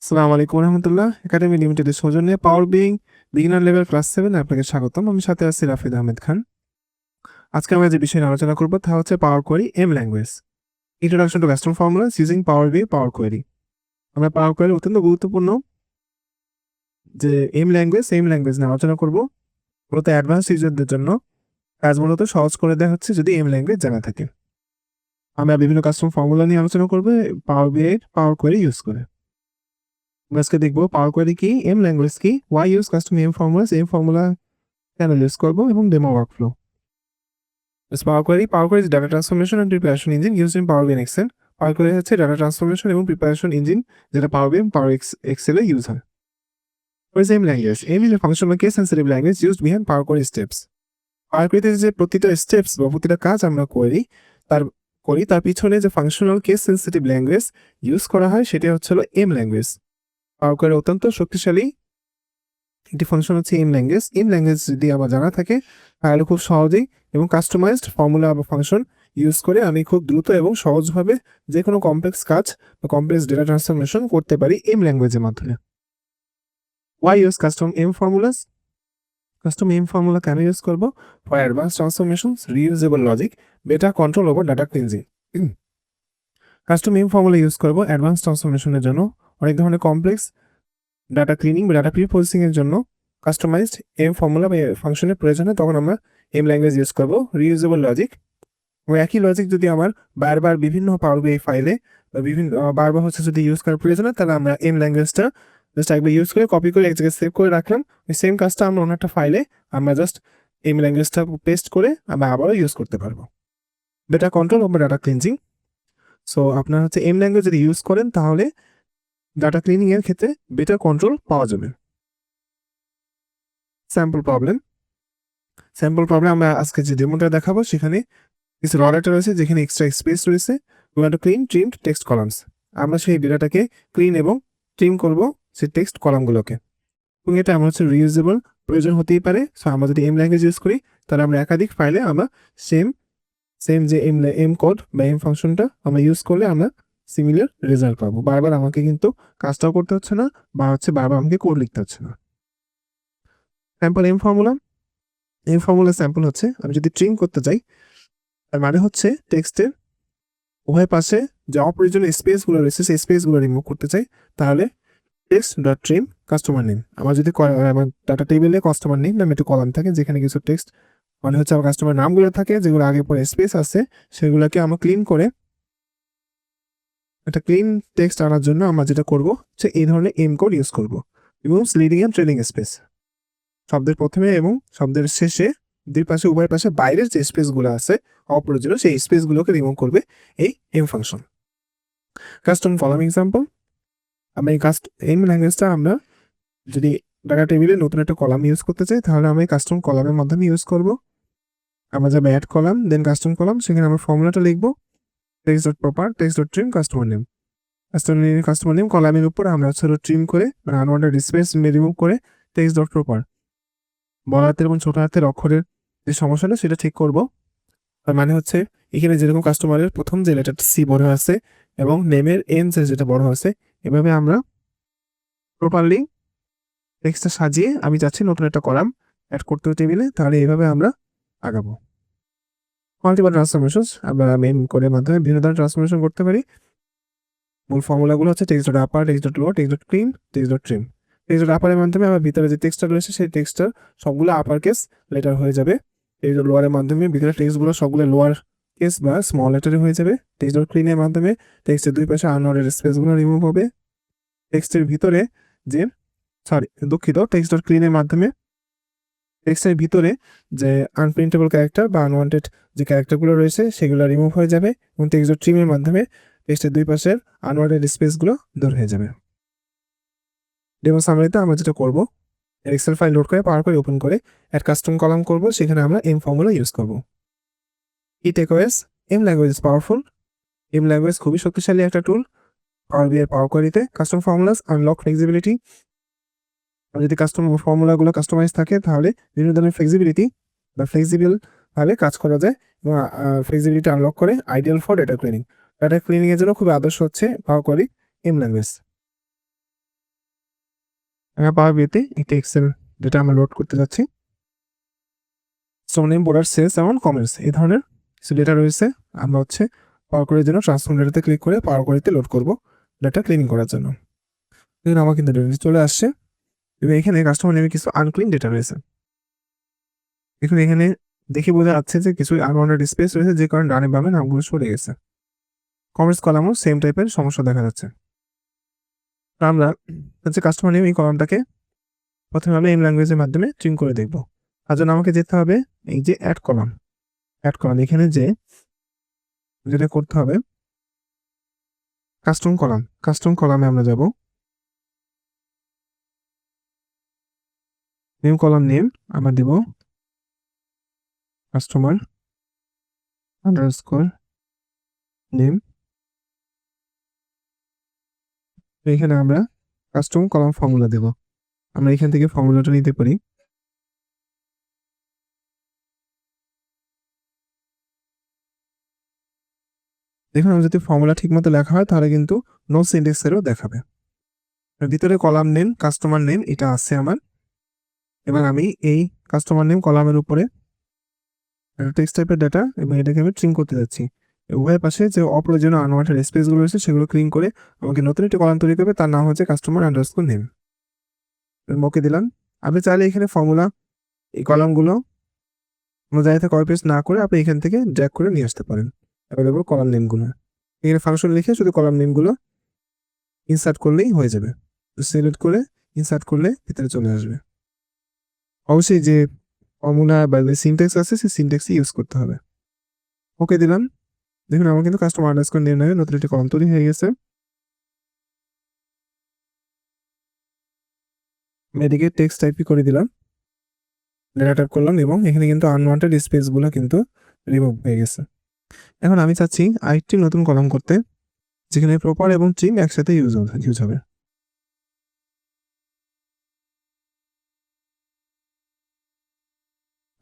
আসসালামু আলাইকুম রহমতুল্লাহ একাডেমি লিমিটেডের সৌজন্যে পাওয়ার বিগিনার লেভেল ক্লাস 7 আপনাকে স্বাগতম। আমি সাথে আছি রাফিদ আহমেদ খান। আজকে আমরা যে বিষয় নিয়ে আলোচনা করব তা হচ্ছে power query M language, introduction to custom formulas using power power query. আমরা পাওয়ার কোয়েরি অত্যন্ত গুরুত্বপূর্ণ যে এম ল্যাঙ্গুয়েজ নিয়ে আলোচনা করব। মূলত অ্যাডভান্স ইউজারদের জন্য কাজ মূলত সহজ করে দেওয়া হচ্ছে যদি এম ল্যাঙ্গুয়েজ জানা থাকে। আমরা বিভিন্ন কাস্টম ফর্মুলা নিয়ে আলোচনা করব পাওয়ার কোয়েরি ইউজ করে। আজকে দেখবো পাওয়ার কোয়েরি কি, এম ল্যাঙ্গুয়েজ কি, why use custom M formulas, M formula কেন ইউজ করবো, এবং demo workflow. Power Query is data transformation and preparation engine used in Power BI and Excel. Power Query হচ্ছে data transformation এবং preparation engine যেটা পাওয়ার BI পাওয়ার Excel এ use হয়। What is M language? M is a functional case sensitive language used behind Power Query steps. Power Query তে যে প্রতিটা steps বা প্রতিটা কাজ আমরা তার পিছনে যে functional case sensitive language use করা হয় সেটা হচ্ছে এম ল্যাঙ্গুয়েজ। পাওয়ার কোয়েরি অত্যন্ত শক্তিশালী একটি ফাংশন হচ্ছে এম ল্যাঙ্গুয়েজ। এম ল্যাঙ্গুয়েজ যদি আমার জানা থাকে তাহলে খুব সহজেই এবং কাস্টমাইজড ফর্মুলা বা ফাংশন ইউজ করে আমি খুব দ্রুত এবং সহজভাবে যে কোনো কমপ্লেক্স কাজ বা কমপ্লেক্স ডেটা ট্রান্সফরমেশন করতে পারি এম ল্যাঙ্গুয়েজের মাধ্যমে। Why use custom M formulas? Custom M formula কেন ইউজ করবো? For advance transformation, reusable logic, better control over data cleansing. Custom M formula use করবো অ্যাডভান্স ট্রান্সফরমেশনের জন্য, অনেক ধরনের কমপ্লেক্স ডাটা ক্লিনিং বা ডাটা প্রি প্রসেসিং এর জন্য কাস্টমাইজড এম ফর্মুলা বা ফাংশনের প্রয়োজন হয়, তখন আমরা এম ল্যাঙ্গুয়েজ ইউজ করবো। রিউজেবল লজিক, ওই একই লজিক যদি আমার বারবার বিভিন্ন পাওয়ার বিআই ফাইলে বা বিভিন্ন বারবার যদি ইউজ করার প্রয়োজন হয়, তাহলে আমরা এম ল্যাঙ্গুয়েজটা জাস্ট একবার ইউজ করে কপি করে এক জায়গায় সেভ করে রাখলাম। ওই সেম কাজটা আমরা অন্য একটা ফাইলে আমরা জাস্ট এম ল্যাঙ্গুয়েজটা পেস্ট করে আমরা আবারও ইউজ করতে পারবো। Better control over data cleansing. So আপনার এম ল্যাঙ্গুয়েজ যদি ইউজ করেন তাহলে ডাটা ক্লিনিং এর ক্ষেত্রে বেটার কন্ট্রোল পাওয়া যাবে। স্যাম্পল প্রবলেম আমরা আজকে যে ডেমোটা দেখাবো সেখানে কিছু র ডেটা রয়েছে যেখানে এক্সট্রা স্পেস রয়েছে। We want to clean ট্রিমড text columns. আমরা সেই ডেটাটাকে ক্লিন এবং ট্রিম করব সেই টেক্সট কলামগুলোকে, এবং এটা আমার রিউজেবল প্রয়োজন হতেই পারে। সো আমরা যদি এম ল্যাঙ্গুয়েজ ইউজ করি তাহলে আমরা একাধিক ফাইলে আমরা সেম যে এম কোড বা এম ফাংশনটা আমরা ইউজ করলে আমরা সিমিলার রেজাল্ট পাবো। বারবার আমাকে কিন্তু কাজটাও করতে হচ্ছে না বা বারবার আমাকে কোড লিখতে হচ্ছে না। স্যাম্পল এম ফর্মুলা স্যাম্পল হচ্ছে আমি যদি ট্রিম করতে চাই, তার মানে হচ্ছে টেক্সটের উভয় পাশে যে অপ্রয়োজনীয় স্পেসগুলো রয়েছে সেই স্পেসগুলো রিমুভ করতে চাই, তাহলে text dot trim customer name. আমার যদি আমার ডাটা টেবিলে কাস্টমার নেম নামে একটু কলাম থাকে যেখানে কিছু টেক্সট মানে আমার কাস্টমার নামগুলো থাকে যেগুলো আগে পরে স্পেস আছে, সেগুলোকে আমরা ক্লিন করে একটা ক্লিন টেক্সট আনার জন্য আমরা যেটা করবো এই ধরনের এম কোড ইউজ করবো। Removes leading and trailing space, শব্দের প্রথমে এবং শব্দের শেষে দুই পাশে উভয় পাশে বাইরের যে স্পেসগুলো আছে অপ্রয়োজনীয় সেই স্পেসগুলোকে রিমুভ করবে এই M function. Custom column example, আমরা এই এম ল্যাঙ্গুয়েজটা আমরা যদি ডাটা টেবিলে নতুন একটা কলাম ইউজ করতে চাই তাহলে আমরা এই কাস্টম কলামের মাধ্যমে ইউজ করব। আমরা যাবো অ্যাড কলাম, দেন কাস্টম কলাম, সেখানে আমরা ফর্মুলাটা লিখবো text dot proper text dot trim customer name কলামের উপর আমরা ট্রিম করে মানে আনওয়ান্টেড স্পেস রিমুভ করে টেক্সট ডট প্রপার বড় হাতের এবং ছোট হাতের অক্ষরের যে সমস্যাটা সেটা ঠিক করব। তার মানে এখানে যেরকম কাস্টমারের প্রথম যে লেটারটা সি বড় আছে এবং নেমের এন যেটা বড় আছে, এভাবে আমরা প্রপারলি টেক্সটটা সাজিয়ে আমি চাচ্ছি নতুন একটা কলাম অ্যাড করতে টেবিলে, তাহলে এইভাবে আমরা আগাবো। মাল্টিপল ট্রান্সফরমেশন আমরা মেন কোডের মাধ্যমে বিভিন্ন ধরনের ট্রান্সফরমেশন করতে পারি। মূল ফর্মুলাগুলো হচ্ছে text dot upper, text dot lower, text dot clean, text dot trim. Text dot আপারের মাধ্যমে আমার ভিতরে যে টেক্সটটা রয়েছে সেই টেক্সটটার সবগুলো আপার কেস লেটার হয়ে যাবে। টেক্সট ডট লোয়ারের মাধ্যমে ভিতরে টেক্সটগুলো সবগুলো লোয়ার কেস বা স্মল লেটারে হয়ে যাবে। টেক্সট ডট ক্লিনের মাধ্যমে টেক্সটের দুই পাশে আনওয়ার্ডেড স্পেসগুলো রিমুভ হবে। টেক্সটের ভিতরে টেক্সট ডট ক্লিনের মাধ্যমে টেক্সটের ভিতরে যে আনপ্রিন্টেবল ক্যারেক্টার বা আনওয়ান্টেড যে ক্যারেক্টারগুলো রয়েছে সেগুলো রিমুভ হয়ে যাবে, এবং টেক্সট ডট ট্রিমের মাধ্যমে টেক্সটের দুই পাশের আনওয়ার্ডেড স্পেসগুলো দূর হয়ে যাবে। ডেমো সামারিতে আমরা যেটা করব, এক্সেল ফাইল লোড করে পাওয়ার করে ওপেন করে অ্যাড কাস্টম কলাম করব, সেখানে আমরা এম ফর্মুলা ইউজ করব। কি takeaways? M language is powerful. M language খুবই শক্তিশালী একটা টুল পাওয়ার বিআই পাওয়ার কোয়েরিতে। কাস্টম ফর্মুলাস আনলক ফ্লেক্সিবিলিটি, যদি কাস্টম ফর্মুলাগুলো কাস্টমাইজ থাকে তাহলে বিভিন্ন ধরনের ফ্লেক্সিবল ভাবে কাজ করা যায়, এবং ফ্লেক্সিবিলিটি আনলক করে ideal for data cleaning. Data cleaning এর জন্য খুবই আদর্শ হচ্ছে পাওয়ার কোয়েরি এম ল্যাঙ্গুয়েজ। আমরা পাওয়ার বিতে একটি এক্সেল ডেটা আমরা লোড করতে যাচ্ছি। কাস্টমার নেম, বর্ডার, সেলস এবং কমেন্টস এই ধরনের কিছু ডেটা রয়েছে। আমরা হচ্ছে পাওয়ার কোয়ারির জন্য ট্রান্সফর্ম ডেটাতে ক্লিক করে পাওয়ার কোয়ারিতে লোড করব ডেটা ক্লিনিং করার জন্য। দেখুন আমার কিন্তু ডেটা চলে আসছে এবং এখানে কাস্টমার নেমে কিছু আনক্লিন ডেটা রয়েছে। দেখুন এখানে দেখে বোঝা যাচ্ছে যে কিছু আনওয়ান্টেড স্পেস রয়েছে, যে কারণে ডানে বামে নামগুলো সরে গেছে। কমেন্টস কলামও সেম টাইপের সমস্যা দেখা যাচ্ছে। তো আমরা হচ্ছে কাস্টমার নেম এই কলামটাকে প্রথমে আমরা এম ল্যাঙ্গুয়েজের মাধ্যমে ট্রিম করে দেখব। তার জন্য আমাকে যেতে হবে এই যে অ্যাড কলাম এখানে যেটা করতে হবে কাস্টম কলামে আমরা যাব। নিউ কলাম নেম আমরা দেব কাস্টমার আন্ডারস্কোর নেম। এখানে আমরা কাস্টম কলাম ফর্মুলা দেব। আমরা এখান থেকে ফর্মুলাটা নিতে পারি। দেখুন যদি ফর্মুলা ঠিক মতো লেখা হয় তাহলে কিন্তু নো সিনট্যাক্সেরও দেখাবে। ভিতরে কলাম নেম কাস্টমার নেম এটা আছে আমার। এবার আমি এই কাস্টমার নেম কলামের উপরে টেক্সট টাইপের ডাটা এবং এটাকে আমি ট্রিম করতে যাচ্ছি। উভয় পাশে যে অপ্রয়োজনীয় আনওয়ান্টেড স্পেসগুলো রয়েছে সেগুলো ক্লিন করে আমাকে নতুন একটি কলাম তৈরি করবে, তার নাম হচ্ছে কাস্টমার আন্ডারস্কোর নেম। ওকে দিলাম। আপনি চাইলে এখানে ফর্মুলা এই কলামগুলো জায়গাতে কপি পেস্ট না করে আপনি এখান থেকে ড্র্যাগ করে নিয়ে আসতে পারেন অ্যাভেলেবল কলাম নেমগুলো। এখানে ফাংশন লিখে শুধু কলাম নেমগুলো ইনসার্ট করলেই হয়ে যাবে। সিলেক্ট করে ইনসার্ট করলে ভিতরে চলে আসবে। অবশ্যই যে ফর্মুলা বা যে সিনট্যাক্স আছে সেই সিনট্যাক্সই ইউজ করতে হবে। ওকে দিলাম। দেখুন আমার কিন্তু কাস্টমার আন্ডারস্কোর নেম নামে নতুন একটি কলাম তৈরি হয়ে গেছে। এদিকে টেক্সট টাইপই করে দিলাম, ডেটা টাইপ করলাম এবং এখানে কিন্তু আনওয়ান্টেড স্পেসগুলো কিন্তু রিমুভ হয়ে গেছে। এখন আমি চাচ্ছি আরেকটি নতুন কলাম করতে যেখানে প্রপার এবং ট্রিম একসাথে ইউজ হবে।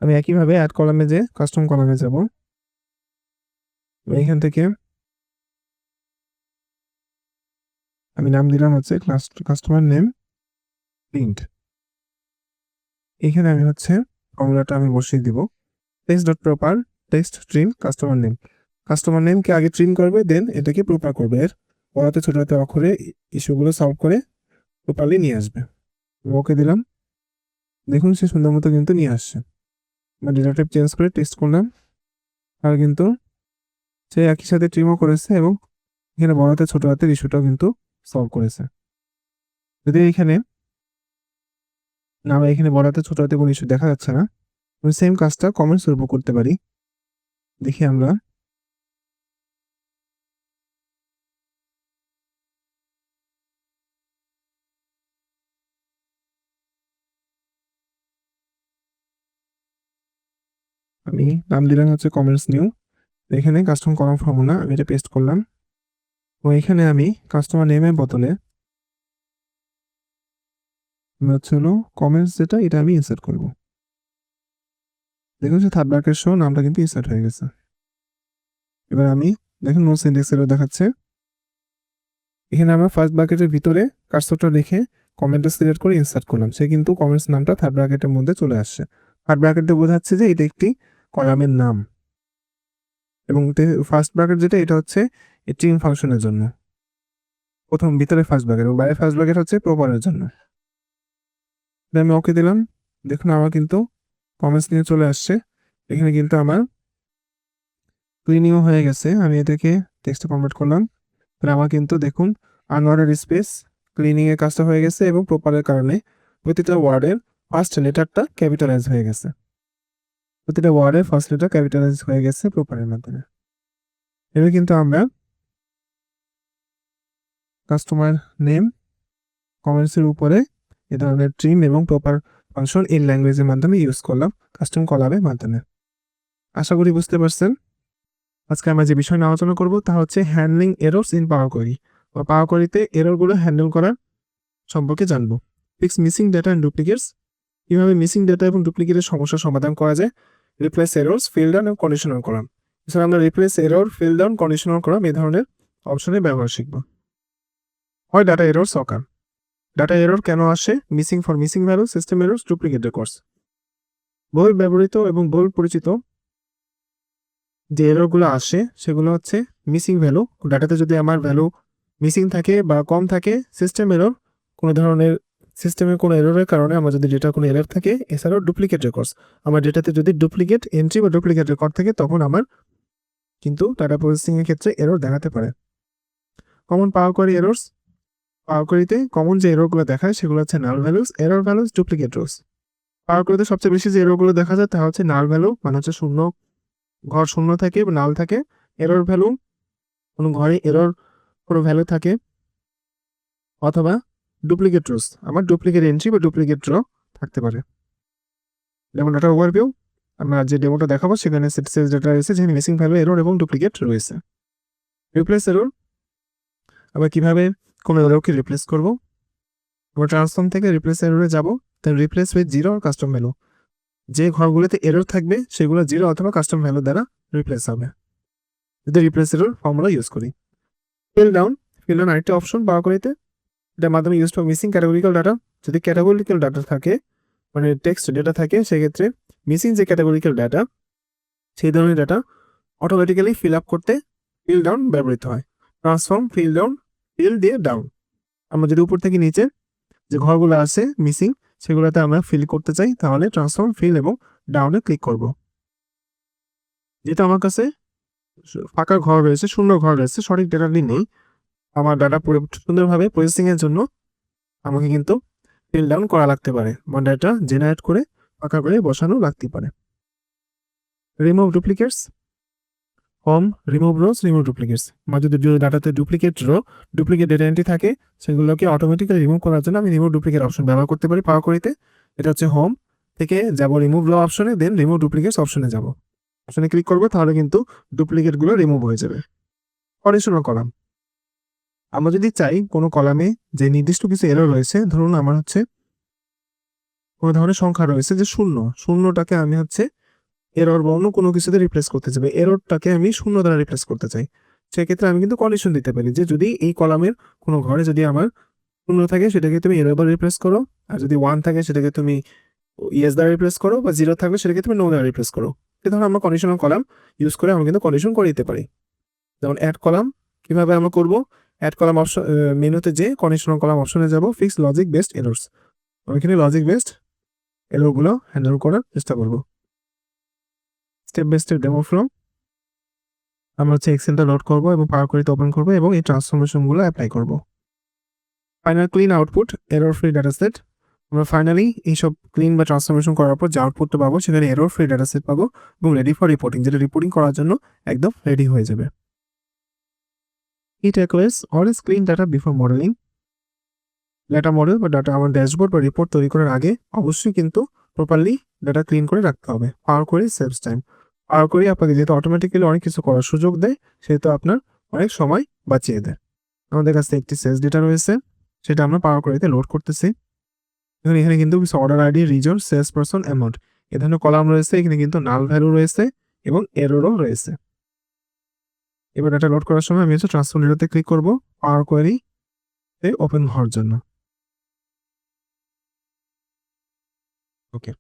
আমি একইভাবে অ্যাড কলামে যে কাস্টম কলামে যাব। এখান থেকে আমি নাম দিলাম হচ্ছে কাস্টমার নেম প্রিন্ট। এখানে আমি হচ্ছে ফর্মুলাটা আমি বসিয়ে দিব text dot proper text trim customer name. Customer নেমকে আগে ট্রিম করবে, দেন এটাকে প্রপার করবে। এর বড়তে ছোট হাতে অক্ষরে ইস্যুগুলো সলভ করে প্রপারলি নিয়ে আসবে। ওকে দিলাম। দেখুন সে সুন্দর মতো কিন্তু নিয়ে আসছে। ডেটা টাইপ চেঞ্জ করে টেক্সট করলাম আর কিন্তু সে একই সাথে ট্রিমও করেছে এবং এখানে বড় হাতে ছোট হাতের ইস্যুটাও কিন্তু সলভ করেছে। যদি এখানে বড় হাতে ছোট হাতে কোনো ইস্যু দেখা যাচ্ছে না, আমি সেম কাজটা কমেন্টসের উপর করতে পারি। দেখি আমরা আমি নাম দিলাম হচ্ছে কমেন্টস নিউ। এখানে কাস্টম কলাম ফর্মুলা আমি এটা পেস্ট করলাম ও এখানে আমি কাস্টমার নেমের বদলে হচ্ছে হলো কমেন্টস যেটা এটা আমি ইনসার্ট করব। দেখুন যে থার্ড ব্র্যাকেট সহ নামটা কিন্তু ইনসার্ট হয়ে গেছে। এবার আমি দেখুন নো সিনট্যাক্স এরর দেখাচ্ছে। এখানে আমরা ফার্স্ট ব্র্যাকেটের ভিতরে কার্সরটা রেখে কমেন্টটা সিলেক্ট করে ইনসার্ট করলাম, সে কিন্তু কমেন্টস নামটা থার্ড ব্র্যাকেটের মধ্যে চলে আসছে। থার্ড ব্র্যাকেটে বোঝাচ্ছে যে এটা একটি কলামের নাম এবং ফার্স্ট ব্র্যাকেট যেটা এটা হচ্ছে ট্রিম ফাংশনের জন্য প্রথম ভিতরে ফার্স্ট ব্র্যাকেট এবং বাইরে ফার্স্ট ব্র্যাকেট হচ্ছে প্রপারের জন্য। আমি ওকে দিলাম। দেখুন আমার কিন্তু কমেন্টস নিয়ে চলে আসছে। এখানে কিন্তু আমার ক্লিনিংও হয়ে গেছে। আমি এটাকে টেক্সটে কনভার্ট করলাম। তাহলে আমার কিন্তু দেখুন আনওয়ার্ডের স্পেস ক্লিনিংয়ের কাজটা হয়ে গেছে এবং প্রপারের কারণে প্রতিটা ওয়ার্ডের ফার্স্ট লেটারটা ক্যাপিটালাইজ হয়ে গেছে। প্রতিটা ওয়ার্ডের ফার্স্ট লেটার ক্যাপিটালাইজ হয়ে গেছে প্রপারের মাধ্যমে। এবার কিন্তু আমরা কাস্টমার নেম কমেন্টসের উপরে এ ধরনের ট্রিম এবং প্রপার ফাংশন ইন ল্যাঙ্গুয়েজের মাধ্যমে ইউজ করলাম কাস্টম কলামের মাধ্যমে। আশা করি বুঝতে পারছেন। আজকে আমরা যে বিষয় নিয়ে আলোচনা করব তা হচ্ছে handling errors in power query বা পাওয়ার কোয়েরিতে এররগুলো হ্যান্ডেল করার সম্পর্কে জানবো। Fix missing data and duplicates, কীভাবে মিসিং ডেটা এবং ডুপ্লিকেটের সমস্যার সমাধান করা যায়। রিপ্লেস এররস, ফিল ডাউন এবং কন্ডিশনাল কলাম। এছাড়া আমরা replace error, fill down, conditional column এই ধরনের অপশনের ব্যবহার শিখব। হয় data errors occur, data error কেন আসে? Missing for missing value, system errors, duplicate records. বহুল ব্যবহৃত এবং বহুল পরিচিত যে এররগুলো আসে সেগুলো হচ্ছে মিসিং ভ্যালু, ডাটাতে যদি আমার ভ্যালু মিসিং থাকে বা কম থাকে, সিস্টেম এরর, কোনো ধরনের সিস্টেমের কোনো এররের কারণে আমার যদি ডেটা কোনো এরর থাকে, এছাড়াও ডুপ্লিকেট রেকর্ডস, আমার ডেটাতে যদি ডুপ্লিকেট এন্ট্রি বা ডুপ্লিকেট রেকর্ড থাকে তখন আমার কিন্তু ডাটা প্রসেসিং এর ক্ষেত্রে এরর দেখাতে পারে। Common power query errors, power কোয়ারিতে কমন যে এররগুলো দেখায় সেগুলো হচ্ছে null values, error values, duplicate rows. Power কোয়ারিতে সবচেয়ে বেশি যে এররগুলো দেখা যায় তা হচ্ছে নাল ভ্যালু, মানে হচ্ছে শূন্য, ঘর শূন্য থাকে বা নাল থাকে। এরর ভ্যালু, কোনো ঘরে এরর কোনো ভ্যালু থাকে। অথবা ডুপ্লিকেট রোস, আমার ডুপ্লিকেট এন্ট্রি বা ডুপ্লিকেট র থাকতে পারে। যেমন ডাটা ওভারভিউ, আমরা যে ডেমোটা দেখাবো সেখানে সেলস ডাটা রয়েছে যেখানে মিসিং ভ্যালু, এরর এবং ডুপ্লিকেট রয়েছে। রিপ্লেস এরর, আবার কিভাবে কোনো এররকে রিপ্লেস করব। আমরা ট্রান্সফর্ম থেকে রিপ্লেস এররে যাব, দেন রিপ্লেস উইথ জিরো আর কাস্টম ভ্যালু। যে ঘরগুলোতে এরর থাকবে সেগুলো জিরো অথবা কাস্টম ভ্যালু দ্বারা রিপ্লেস হবে। যদি রিপ্লেস এরর ফর্মুলা ইউজ করি। ফিল ডাউন, আরেকটা অপশন পাওয়ার কোয়ারিতে, এটার মাধ্যমে use for missing categorical data. যদি ক্যাটাগরিক্যাল ডাটা থাকে, মানে টেক্সট ডেটা থাকে, সেক্ষেত্রে মিসিং যে ক্যাটাগরিক্যাল ডাটা সেই ধরনের ডাটা অটোমেটিক্যালি ফিল আপ করতে ফিল ডাউন ব্যবহৃত হয়। ট্রান্সফর্ম, ফিল ডাউন, ফিল দিয়ে ডাউন। আমরা যদি উপর থেকে নিচে যে ঘরগুলো আছে মিসিং সেগুলোতে আমরা ফিল করতে চাই তাহলে ট্রান্সফর্ম, ফিল এবং ডাউনে ক্লিক করব। যেহেতু আমার কাছে ফাঁকা ঘর রয়েছে, শূন্য ঘর রয়েছে, সঠিক ডেটাটি নেই, আমার ডাটা সুন্দরভাবে প্রসেসিং এর জন্য আমাকে কিন্তু ফিল ডাউন করা লাগতে পারে বা ডাটা জেনারেট করে ফাঁকা করে বসানো লাগতে পারে। Remove duplicates, home, remove rose, remove duplicates. আমার যদি ডাটাতে ডুপ্লিকেট ডেটা এন্ট্রি থাকে সেগুলোকে অটোমেটিক্যালি রিমুভ করার জন্য আমি রিমুভ ডুপ্লিকেট অপশন ব্যবহার করতে পারি পাওয়ার কোয়ারিতে। এটা হচ্ছে হোম থেকে যাব রিমুভ র অপশনে, দেন রিমুভ ডুপ্লিকেটস অপশনে যাব। অপশনে ক্লিক করবো তাহলে কিন্তু ডুপ্লিকেটগুলো রিমুভ হয়ে যাবে। কন্ডিশনাল কলাম, আমরা যদি চাই কোনো কলামে যে নির্দিষ্ট কিছু এরর রয়েছে, ধরুন আমার হচ্ছে কোনো ধরনের সংখ্যা রয়েছে যে শূন্যটাকে আমি হচ্ছে এরর বা অন্য কোনো কিছুতে রিপ্লেস করতে চাই, এররটাকে আমি শূন্য দ্বারা রিপ্লেস করতে চাই, সেক্ষেত্রে আমি কিন্তু কন্ডিশন দিতে পারি যে যদি এই কলামের কোনো ঘরে যদি আমার শূন্য থাকে সেটাকে তুমি এরর দ্বারা রিপ্লেস করো, আর যদি 1 থাকে সেটাকে তুমি ইয়েস দ্বারা রিপ্লেস করো, বা 0 থাকলে সেটাকে তুমি নো দ্বারা রিপ্লেস করো। এই ধরনের আমরা কন্ডিশনাল কলাম ইউজ করে আমরা কিন্তু কন্ডিশন করে দিতে পারি। যেমন অ্যাড কলাম, কিভাবে আমরা করব? অ্যাড কলাম অপশন মেনুতে যে কন্ডিশনাল কলাম অপশনে যাব, ফিক্স লজিক বেসড এরর্স, আমি এখানে লজিক বেসড এররগুলো হ্যান্ডেল করার চেষ্টা করব। Step by step demo flow, আমরা হচ্ছে এক্সেলটা লোড করব এবং পাওয়ার কোয়ারিতে ওপেন করব এবং এই ট্রান্সফরমেশনগুলো অ্যাপ্লাই করব। Final clean output, error free data set. আমরা ফাইনালি এইসব ক্লিন বা ট্রান্সফরমেশন করার পর যে আউটপুটটা পাবো সেখানে এরর ফ্রি ডাটা সেট পাবো এবং রেডি ফর রিপোর্টিং, যেটা রিপোর্টিং করার জন্য একদম রেডি হয়ে যাবে। Key takeaways, always clean data before modeling. Data model বা ডাটা আমার ড্যাশবোর্ড বা রিপোর্ট তৈরি করার আগে অবশ্যই কিন্তু প্রপারলি ডাটা ক্লিন করে রাখতে হবে। পাওয়ার কোয়ারি সেভস টাইম, পাওয়ার কোয়ারি আপনাকে যেহেতু অটোমেটিক্যালি অনেক কিছু করার সুযোগ দেয় সেহেতু আপনার অনেক সময় বাঁচিয়ে দেয়। আমাদের কাছে একটি সেলস ডেটা রয়েছে, সেটা আমরা পাওয়ার কোয়ারিতে লোড করতেছি। এখানে কিন্তু order ID, reason, sales person, amount এ ধরনের কলাম রয়েছে। এখানে কিন্তু নাল ভ্যালু রয়েছে এবং এররও রয়েছে। এবার ডাটা লোড করার সময় আমি হচ্ছে ট্রান্সফর্ম ডেটাতে ক্লিক করব পাওয়ার কোয়ারি ওপেন হওয়ার জন্য। ওকে,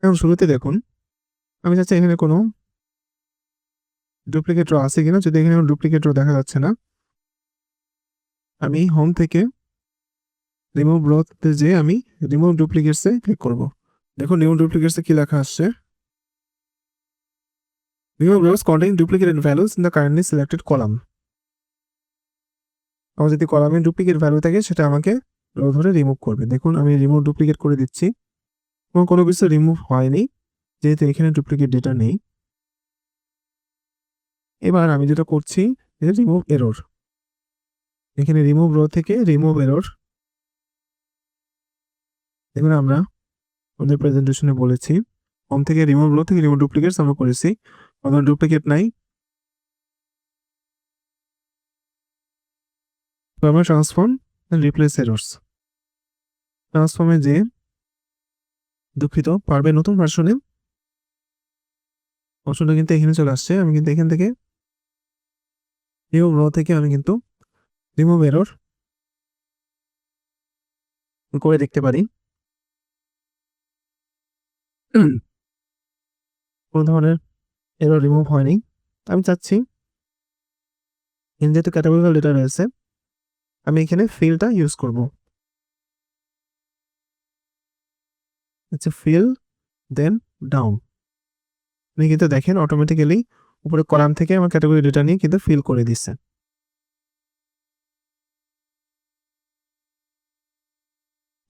এখন শুরুতে দেখুন আমি চাচ্ছি এখানে কোনো ডুপ্লিকেট রো আছে কিনা। যদি এখানে ডুপ্লিকেট রো দেখা যাচ্ছে না, আমি হোম থেকে রিমুভ রোতে যে আমি রিমুভ ডুপ্লিকেটসে ক্লিক করব। দেখুন রিমুভ ডুপ্লিকেটসে কি লেখা আসছে, remove rows contain duplicated values in the currently selected column. আমার যদি কলামে ডুপ্লিকেট ভ্যালু থাকে সেটা আমাকে রো ধরে রিমুভ করবে। দেখুন আমি রিমুভ ডুপ্লিকেট করে দিচ্ছি এবং কোনো কিছু রিমুভ হয়নি যেহেতু এখানে ডুপ্লিকেট ডেটা নেই। এবার আমি যেটা করছি রিমুভ এরর, এখানে রিমুভ রো থেকে রিমুভ এরর। দেখুন আমরা আমাদের প্রেজেন্টেশনে বলেছি হোম থেকে রিমুভ রো থেকে রিমুভ ডুপ্লিকেটস আমরা করেছি, কোনো ডুপ্লিকেট নাই। তো আমরা ট্রান্সফর্ম রিপ্লেস এরর্স, ট্রান্সফর্মে যে দুঃখিত পারবে নতুন ভার্সনে অপশনটা কিন্তু এখানে চলে আসছে। আমি কিন্তু এখান থেকে রিমুভ রো থেকে আমি কিন্তু রিমুভ এরর করে দেখতে পারি কোনো ধরনের এরর রিমুভ হয়নি। আমি চাচ্ছি যেহেতু ক্যাটাগরিক্যাল ডেটা রয়েছে আমি এখানে ফিলটা ইউজ করব। আচ্ছা, ফিল দেন ডাউন। আপনি কিন্তু দেখেন অটোমেটিক্যালি উপরে কলাম থেকে আমার ক্যাটাগরি ডেটা নিয়ে কিন্তু ফিল করে দিচ্ছে।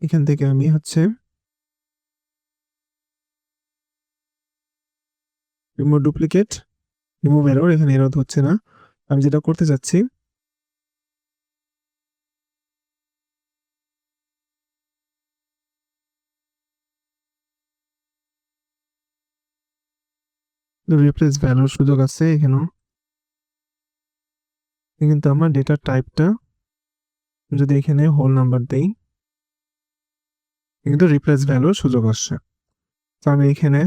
এখান থেকে আমি রিমুভ ডুপ্লিকেট, রিমুভ এরর, এখানে এরর হচ্ছে না। আমি যেটা করতে চাচ্ছি রিপ্লেস ভ্যালুর সুযোগ আছে এখানেও, কিন্তু আমার ডেটার টাইপটা যদি এখানে হোল নাম্বার দেই কিন্তু রিপ্লেস ভ্যালুর সুযোগ আসছে। তো আমি এখানে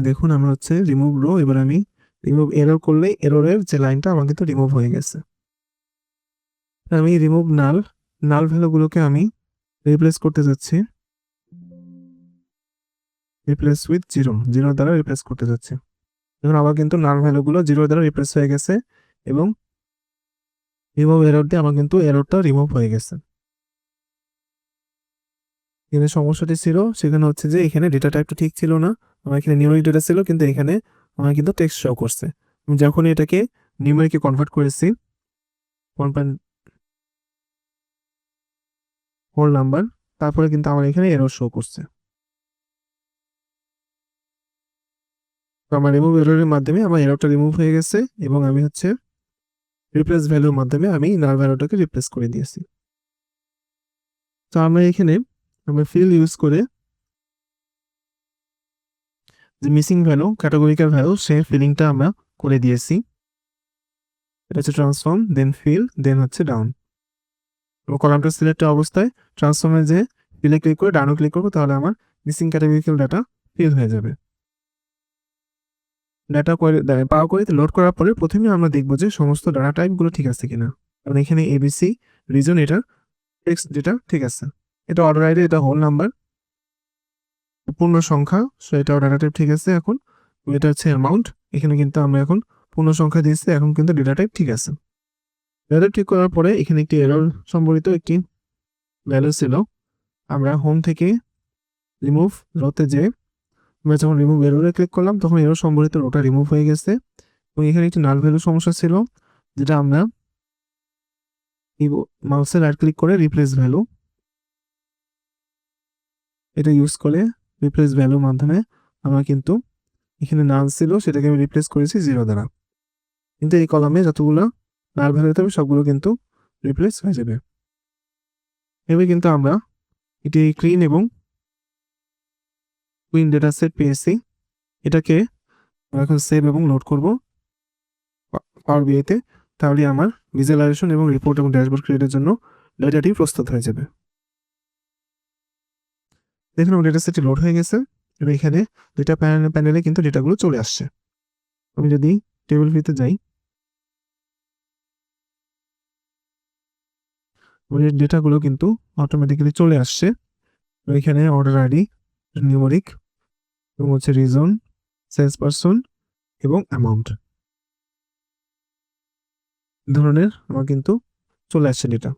দেখুন আমরা রিমুভ রো, এবার আমি রিমুভ এরর করলে এররের যে লাইনটা আমার কিন্তু রিমুভ হয়ে গেছে। আমি রিমুভ নাল ভ্যালুগুলোকে আমি রিপ্লেস করতে যাচ্ছি, রিপ্লেস উইথ জিরো দ্বারা রিপ্লেস করতে যাচ্ছি। এখন আবার কিন্তু নাল ভ্যালুগুলো জিরো দ্বারা রিপ্লেস হয়ে গেছে এবং রিমুভ এরর দিয়ে আমার কিন্তু এররটা রিমুভ হয়ে গেছে। এখানে সমস্যাটি ছিল সেখানে যে এখানে ডেটা টাইপটা ঠিক ছিল না, আমার এখানে নিউমেরিক ডেটা ছিল কিন্তু এখানে আমার কিন্তু টেক্সট শো করছে। আমি যখন এটাকে নিউমেরিকে কনভার্ট করেছি হোল নাম্বার, তারপরে কিন্তু আমার এখানে এরর শো করছে। তো আমার রিমুভ এররের মাধ্যমে আমার এররটা রিমুভ হয়ে গেছে এবং আমি রিপ্লেস ভ্যালুর মাধ্যমে আমি নাল ভ্যালুটাকে রিপ্লেস করে দিয়েছি। তো আমরা এখানে ফিল ইউজ করে যে মিসিং ভ্যালু ক্যাটাগরিক্যাল ভ্যালু সেই ফিলিংটা আমরা করে দিয়েছি। এটা ট্রান্সফর্ম দেন ফিল দেন ডাউন। কলামটা সিলেক্ট অবস্থায় ট্রান্সফর্মে যে ফিলে ক্লিক করে ডাউনে ক্লিক করবো তাহলে আমার মিসিং ক্যাটাগরিক্যাল ডাটা ফিল হয়ে যাবে। ডাটা পাওয়ার কোয়েরিতে লোড করার পরে প্রথমে আমরা দেখবো যে সমস্ত ডাটা টাইপগুলো ঠিক আছে কিনা। কারণ এখানে এবিসি রিজন এটা টেক্সট ডেটা ঠিক আছে, এটা অর্ডার আইডি, এটা হোল নাম্বার, পূর্ণ সংখ্যা, সো এটাও ডাটা টাইপ ঠিক আছে। এখন এটা অ্যামাউন্ট, এখানে কিন্তু আমরা এখন পূর্ণ সংখ্যা দিয়েছি, এখন কিন্তু ডেটা টাইপ ঠিক আছে। ডেটা ঠিক করার পরে এখানে একটি এরর সম্বলিত একটি ভ্যালু ছিল। আমরা হোম থেকে রিমুভ রোতে যে আমরা যখন রিমুভ এররে ক্লিক করলাম তখন এরর সম্বলিত রোটা রিমুভ হয়ে গেছে এবং এখানে একটি নাল ভ্যালু সমস্যা ছিল, যেটা আমরা মাউসে রাইট ক্লিক করে রিপ্লেস ভ্যালু এটা ইউজ করে রিপ্লেস ভ্যালুর মাধ্যমে আমরা কিন্তু এখানে নাল ছিল সেটাকে আমি রিপ্লেস করেছি জিরো দ্বারা। কিন্তু এই কলামে যতগুলো নাল ভ্যালু থাকবে সবগুলো কিন্তু রিপ্লেস হয়ে যাবে। এবার কিন্তু আমরা এটি ক্লিন এবং কুইন ডেটা সেট পেয়েছি, এটাকে এখন সেভ এবং লোড করব পাওয়ার বিআইতে। তাহলে আমার ভিজুয়ালাইজেশন এবং রিপোর্ট এবং ড্যাশবোর্ড ক্রিয়েটের জন্য ডেটাটি প্রস্তুত হয়ে যাবে। দেখুন আমার ডেটা সেটটি লোড হয়ে গেছে এবং এখানে দুইটা প্যানেলে কিন্তু ডেটাগুলো চলে আসছে। আমি যদি টেবিল ভিউতে যাই, ডেটাগুলো কিন্তু অটোমেটিক্যালি চলে আসছে। এখানে অর্ডার আইডি, নিউমেরিক এবং রিজন, সেলস পারসন এবং অ্যামাউন্ট ধরনের আমার কিন্তু চলে আসছে ডেটা।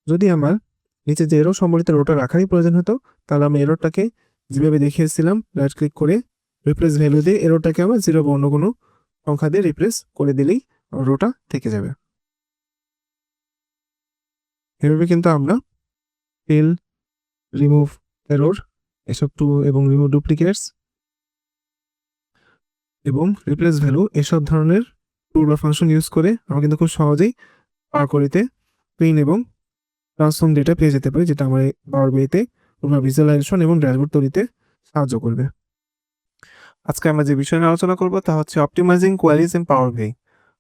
যদি আমার নিচে যে এরর সম্বলিত রোটা রাখারই প্রয়োজন হতো তাহলে আমি এররটাকে যেভাবে দেখিয়েছিলাম রাইট ক্লিক করে রিপ্লেস ভ্যালু দিয়ে এররটাকে আমার জিরো বা অন্য কোনো সংখ্যা দিয়ে রিপ্লেস করে দিলেই রোটা থেকে যাবে। এভাবে কিন্তু আমরা ফিল, রিমুভ এরর এসব এবং রিমুভ ডুপ্লিকেটস এবং রিপ্লেস ভ্যালু এসব ধরনের টুল বা ফাংশন ইউজ করে আমরা কিন্তু খুব সহজেই পাওয়ার কোয়েরিতে প্রিন্ট এবং ট্রান্সফর্ম ডেটা পেয়ে যেতে পারি, যেটা আমার পাওয়ার বিআইতে ভিজুয়ালাইজেশন এবং ড্যাশবোর্ড তৈরিতে সাহায্য করবে। আজকে আমরা যে বিষয় নিয়ে আলোচনা করব তা optimising queries in power BI.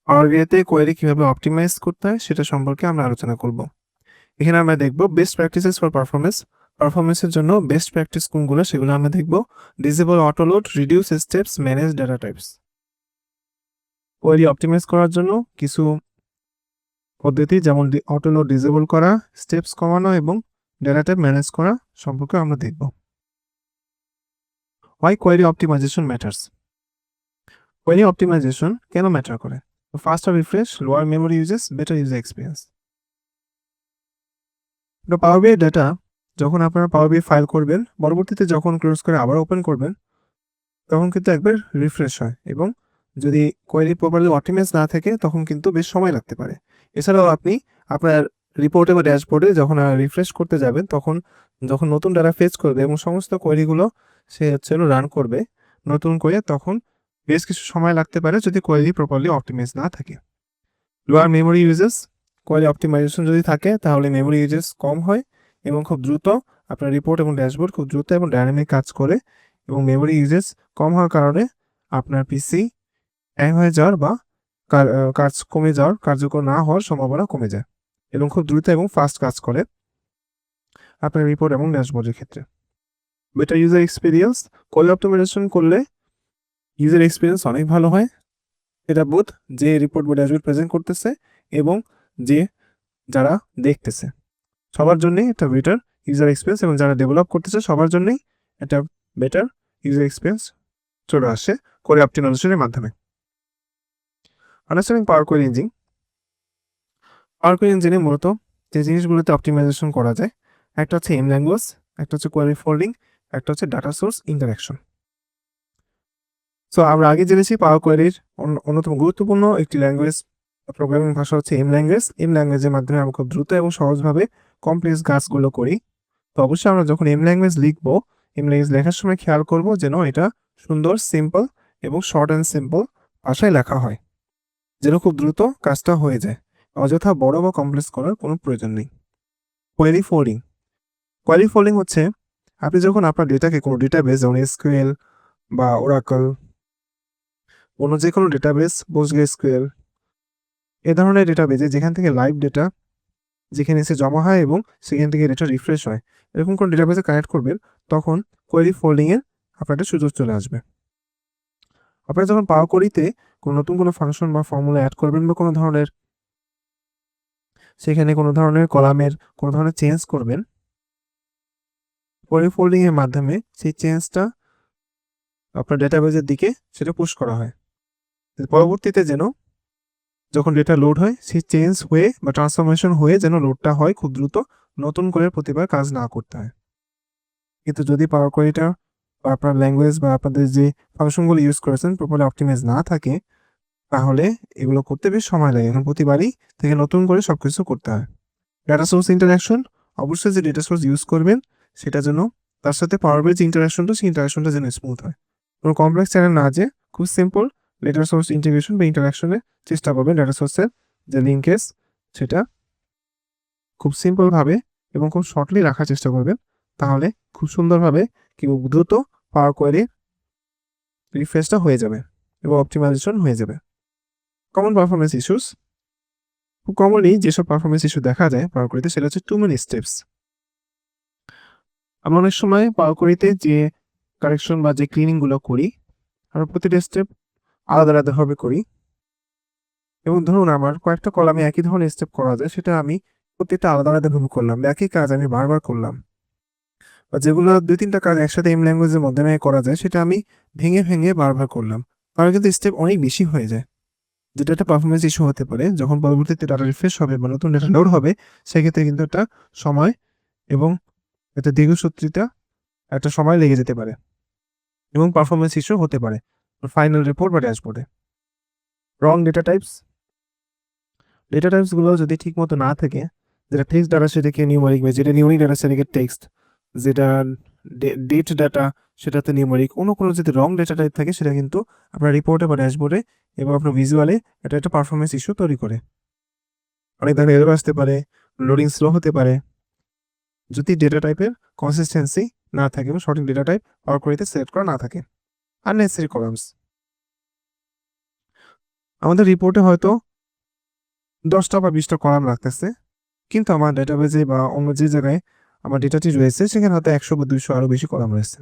Power বিআইতে query কিভাবে অপটিমাইজ করতে হয় সেটা সম্পর্কে আমরা আলোচনা করব। এখানে আমরা দেখব বেস্ট প্র্যাকটিসেস ফর পারফরমেন্সের জন্য বেস্ট প্র্যাকটিস কোনগুলো সেগুলো আমরা দেখব। Disable auto load, reduce steps, manage data types. Query optimise করার জন্য কিছু পদ্ধতি যেমন অটো লোড ডিসেবল করা, স্টেপস কমানো এবং ডেটা টাইপ ম্যানেজ করা সম্পর্কে আমরা দেখব। Why query optimization matters? Query optimization কেন ম্যাটার করে? Faster refresh, lower memory uses, better user experience. Power BI data যখন আপনারা পাওয়ার বিআই ফাইল করবেন, পরবর্তীতে যখন ক্লোজ করে আবার ওপেন করবেন, তখন কিন্তু একবার রিফ্রেশ হয় এবং যদি কোয়েরি প্রপারলি অপটিমাইজ না থাকে তখন কিন্তু বেশ সময় লাগতে পারে। এছাড়াও আপনি আপনার রিপোর্টে বা ড্যাশবোর্ডে যখন রিফ্রেশ করতে যাবেন, তখন যখন নতুন ডাটা ফেচ করবে এবং সমস্ত কোয়েরিগুলো সে হচ্ছে রান করবে নতুন করে, তখন বেশ কিছু সময় লাগতে পারে যদি কোয়েরি প্রপারলি অপটিমাইজ না থাকে। Lower memory usage, query optimisation যদি থাকে তাহলে মেমোরি ইউজেস কম হয় এবং খুব দ্রুত আপনার রিপোর্ট এবং ড্যাশবোর্ড খুব দ্রুত এবং ডাইনামিক কাজ করে, এবং মেমোরি ইউজেস কম হওয়ার কারণে আপনার পিসি হ্যাং হয়ে যাওয়ার বা কাজ কমে যাওয়ার, কার্যকর না হওয়ার সম্ভাবনা কমে যায় এবং খুব দ্রুত এবং ফাস্ট কাজ করে আপনার রিপোর্ট এবং ড্যাশবোর্ডের ক্ষেত্রে। Better user experience, query optimisation করলে ইউজার এক্সপিরিয়েন্স অনেক ভালো হয়। এটা বোধ যে রিপোর্ট বা ড্যাশবোর্ড প্রেজেন্ট করতেছে এবং যে যারা দেখতেছে সবার জন্যই এটা বেটার ইউজার এক্সপিরিয়েন্স, এবং যারা ডেভেলপ করতেছে সবার জন্যই এটা বেটার ইউজার এক্সপিরিয়েন্স চলে আসে কোয়েরি অপটিমাইজেশনের মাধ্যমে। আন্ডারস্ট্যান্ডিং পাওয়ার কোয়েরি ইঞ্জিন। পাওয়ার কোয়েরি ইঞ্জিনে মূলত যে জিনিসগুলোতে অপটিমাইজেশন করা যায়, একটা হচ্ছে এম ল্যাঙ্গুয়েজ, একটা হচ্ছে কোয়েরি ফোল্ডিং, একটা হচ্ছে ডাটা সোর্স ইন্টারাকশন। সো আমরা আগে জেনেছি পাওয়ার কোয়েরির অন্যতম গুরুত্বপূর্ণ একটি ল্যাঙ্গুয়েজ প্রোগ্রামিং ভাষা হচ্ছে এম ল্যাঙ্গুয়েজ। এম ল্যাঙ্গুয়েজের মাধ্যমে আমরা খুব দ্রুত এবং সহজভাবে কমপ্লেক্স কাজগুলো করি। তো অবশ্যই আমরা যখন এম ল্যাঙ্গুয়েজ লিখবো, এম ল্যাঙ্গুয়েজ লেখার সময় খেয়াল করব যেন এটা সুন্দর, সিম্পল এবং শর্ট অ্যান্ড সিম্পল ভাষায় লেখা হয়, যেন খুব দ্রুত কাজটা হয়ে যায়, অযথা বড় বা কমপ্লেক্স করার কোনো প্রয়োজন নেই। Query folding. কোয়েরি ফোল্ডিং হচ্ছে আপনি যখন আপনার ডেটাকে কোনো ডেটাবেস যেমন এসকিউএল বা ওরাকল, অন্য যে কোনো ডেটাবেস, পোস্টগ্রেসকিউএল, এ ধরনের ডেটাবেসে যেখান থেকে লাইভ ডেটা যেখানে এসে জমা হয় এবং সেখান থেকে ডেটা রিফ্রেশ হয়, এরকম কোনো ডেটাবেসে কানেক্ট করবেন, তখন কোয়েরি ফোল্ডিংয়ের আপনার একটা সুযোগ চলে আসবে। আপনারা যখন পাওয়ার কোয়েরিতে কোনো নতুন কোনো ফাংশন বা ফর্মুলা অ্যাড করবেন বা কোনো ধরনের সেখানে কোনো ধরনের কলামের কোনো ধরনের চেঞ্জ করবেন, কোয়েরি ফোল্ডিংয়ের মাধ্যমে সেই চেঞ্জটা আপনার ডেটাবেসের দিকে সেটা পুশ করা হয়, পরবর্তীতে যেন যখন ডেটা লোড হয় সেই চেঞ্জ হয়ে বা ট্রান্সফরমেশন হয়ে যেন লোডটা হয় খুব দ্রুত, নতুন করে প্রতিবার কাজ না করতে হয়। কিন্তু যদি পাওয়ার কোয়েরিটা বা আপনার ল্যাঙ্গুয়েজ বা আপনাদের যে ফাংশনগুলো ইউজ করেছেন প্রপারলি অপটিমাইজ না থাকে, তাহলে এগুলো করতে বেশ সময় লাগে এবং প্রতিবারই থেকে নতুন করে সব কিছু করতে হয়। ডাটা সোর্স ইন্টারাকশন, অবশ্যই যে ডেটা সোর্স ইউজ করবেন সেটা যেন তার সাথে পাওয়ার বিআই যে ইন্টারাকশনটা, সেই ইন্টারাকশনটা যেন স্মুথ হয়, কোনো কমপ্লেক্স চ্যানেল না, যে খুব সিম্পল ডেটা সোর্স ইন্টিগ্রেশন বা ইন্টারাকশনের চেষ্টা করবেন। ডেটা সোর্সের যে লিঙ্কেজ সেটা খুব সিম্পলভাবে এবং খুব শর্টলি রাখার চেষ্টা করবেন, তাহলে খুব সুন্দরভাবে কিন্তু দ্রুত পাওয়ার কোয়েরি রিফ্রেশটা হয়ে যাবে এবং অপটিমাইজেশন হয়ে যাবে। কমন পারফরমেন্স ইস্যুস, খুব কমনলি যেসব পারফরমেন্স ইস্যু দেখা যায় পাওয়ার কোয়েরিতে সেটা হচ্ছে টু মেনি স্টেপস। আমরা অনেক সময় পাওয়ার কোয়েরিতে যে কারেকশন বা যে ক্লিনিংগুলো করি, আমরা প্রতিটা স্টেপ আলাদা আলাদাভাবে করি, এবং ধরুন আমার কয়েকটা কলামে একই ধরনের স্টেপ করা যায়, সেটা আমি প্রত্যেকটা আলাদা আলাদাভাবে করলাম, একই কাজ আমি বারবার করলাম, বা যেগুলো 2-3টা কাজ একসাথে এম ল্যাঙ্গুয়েজের মাধ্যমে করা যায় সেটা আমি ভেঙে ভেঙে বারবার করলাম, তাহলে কিন্তু স্টেপ অনেক বেশি হয়ে যায়, যেটা একটা পারফরমেন্স ইস্যু হতে পারে। যখন পরবর্তীতে ডাটা রিফ্রেশ হবে বা নতুন ডাটা লোড হবে, সেক্ষেত্রে কিন্তু একটা সময় এবং একটা দীর্ঘসূত্রিতা একটা সময় লেগে যেতে পারে এবং পারফরমেন্স ইস্যু হতে পারে ফাইনাল রিপোর্ট বা ড্যাশবোর্ডে। রং ডেটা টাইপসগুলো যদি ঠিক মতো না থাকে, যেটা টেক্সট ডাটা সেটাকে নিউমেরিক, বা যেটা নিউমেরিক ডাটা সেটাকে টেক্সট, যেটা ডেট ডাটা সেটাতে নিউমেরিক, কোনো যদি রং ডেটা টাইপ থাকে সেটা কিন্তু আপনার রিপোর্টে বা ড্যাশবোর্ডে এবং আপনার ভিজুয়ালে এটা একটা পারফরমেন্স ইস্যু তৈরি করে। অনেক ধরনের এরর আসতে পারে, লোডিং স্লো হতে পারে, যদি ডেটা টাইপের কনসিস্টেন্সি না থাকে এবং সঠিক ডেটা টাইপ পাওয়ার কোয়েরিতে সিলেক্ট করা না থাকে। আননেসেসারি কলামস, আমাদের রিপোর্টে হয়তো 10টা বা 20টা কলাম রাখতেছে, কিন্তু আমার ডেটাবেজে বা অন্য যে জায়গায় আমার ডেটাটি রয়েছে সেখানে হয়তো 100 বা 200 আরও বেশি কলাম রয়েছে।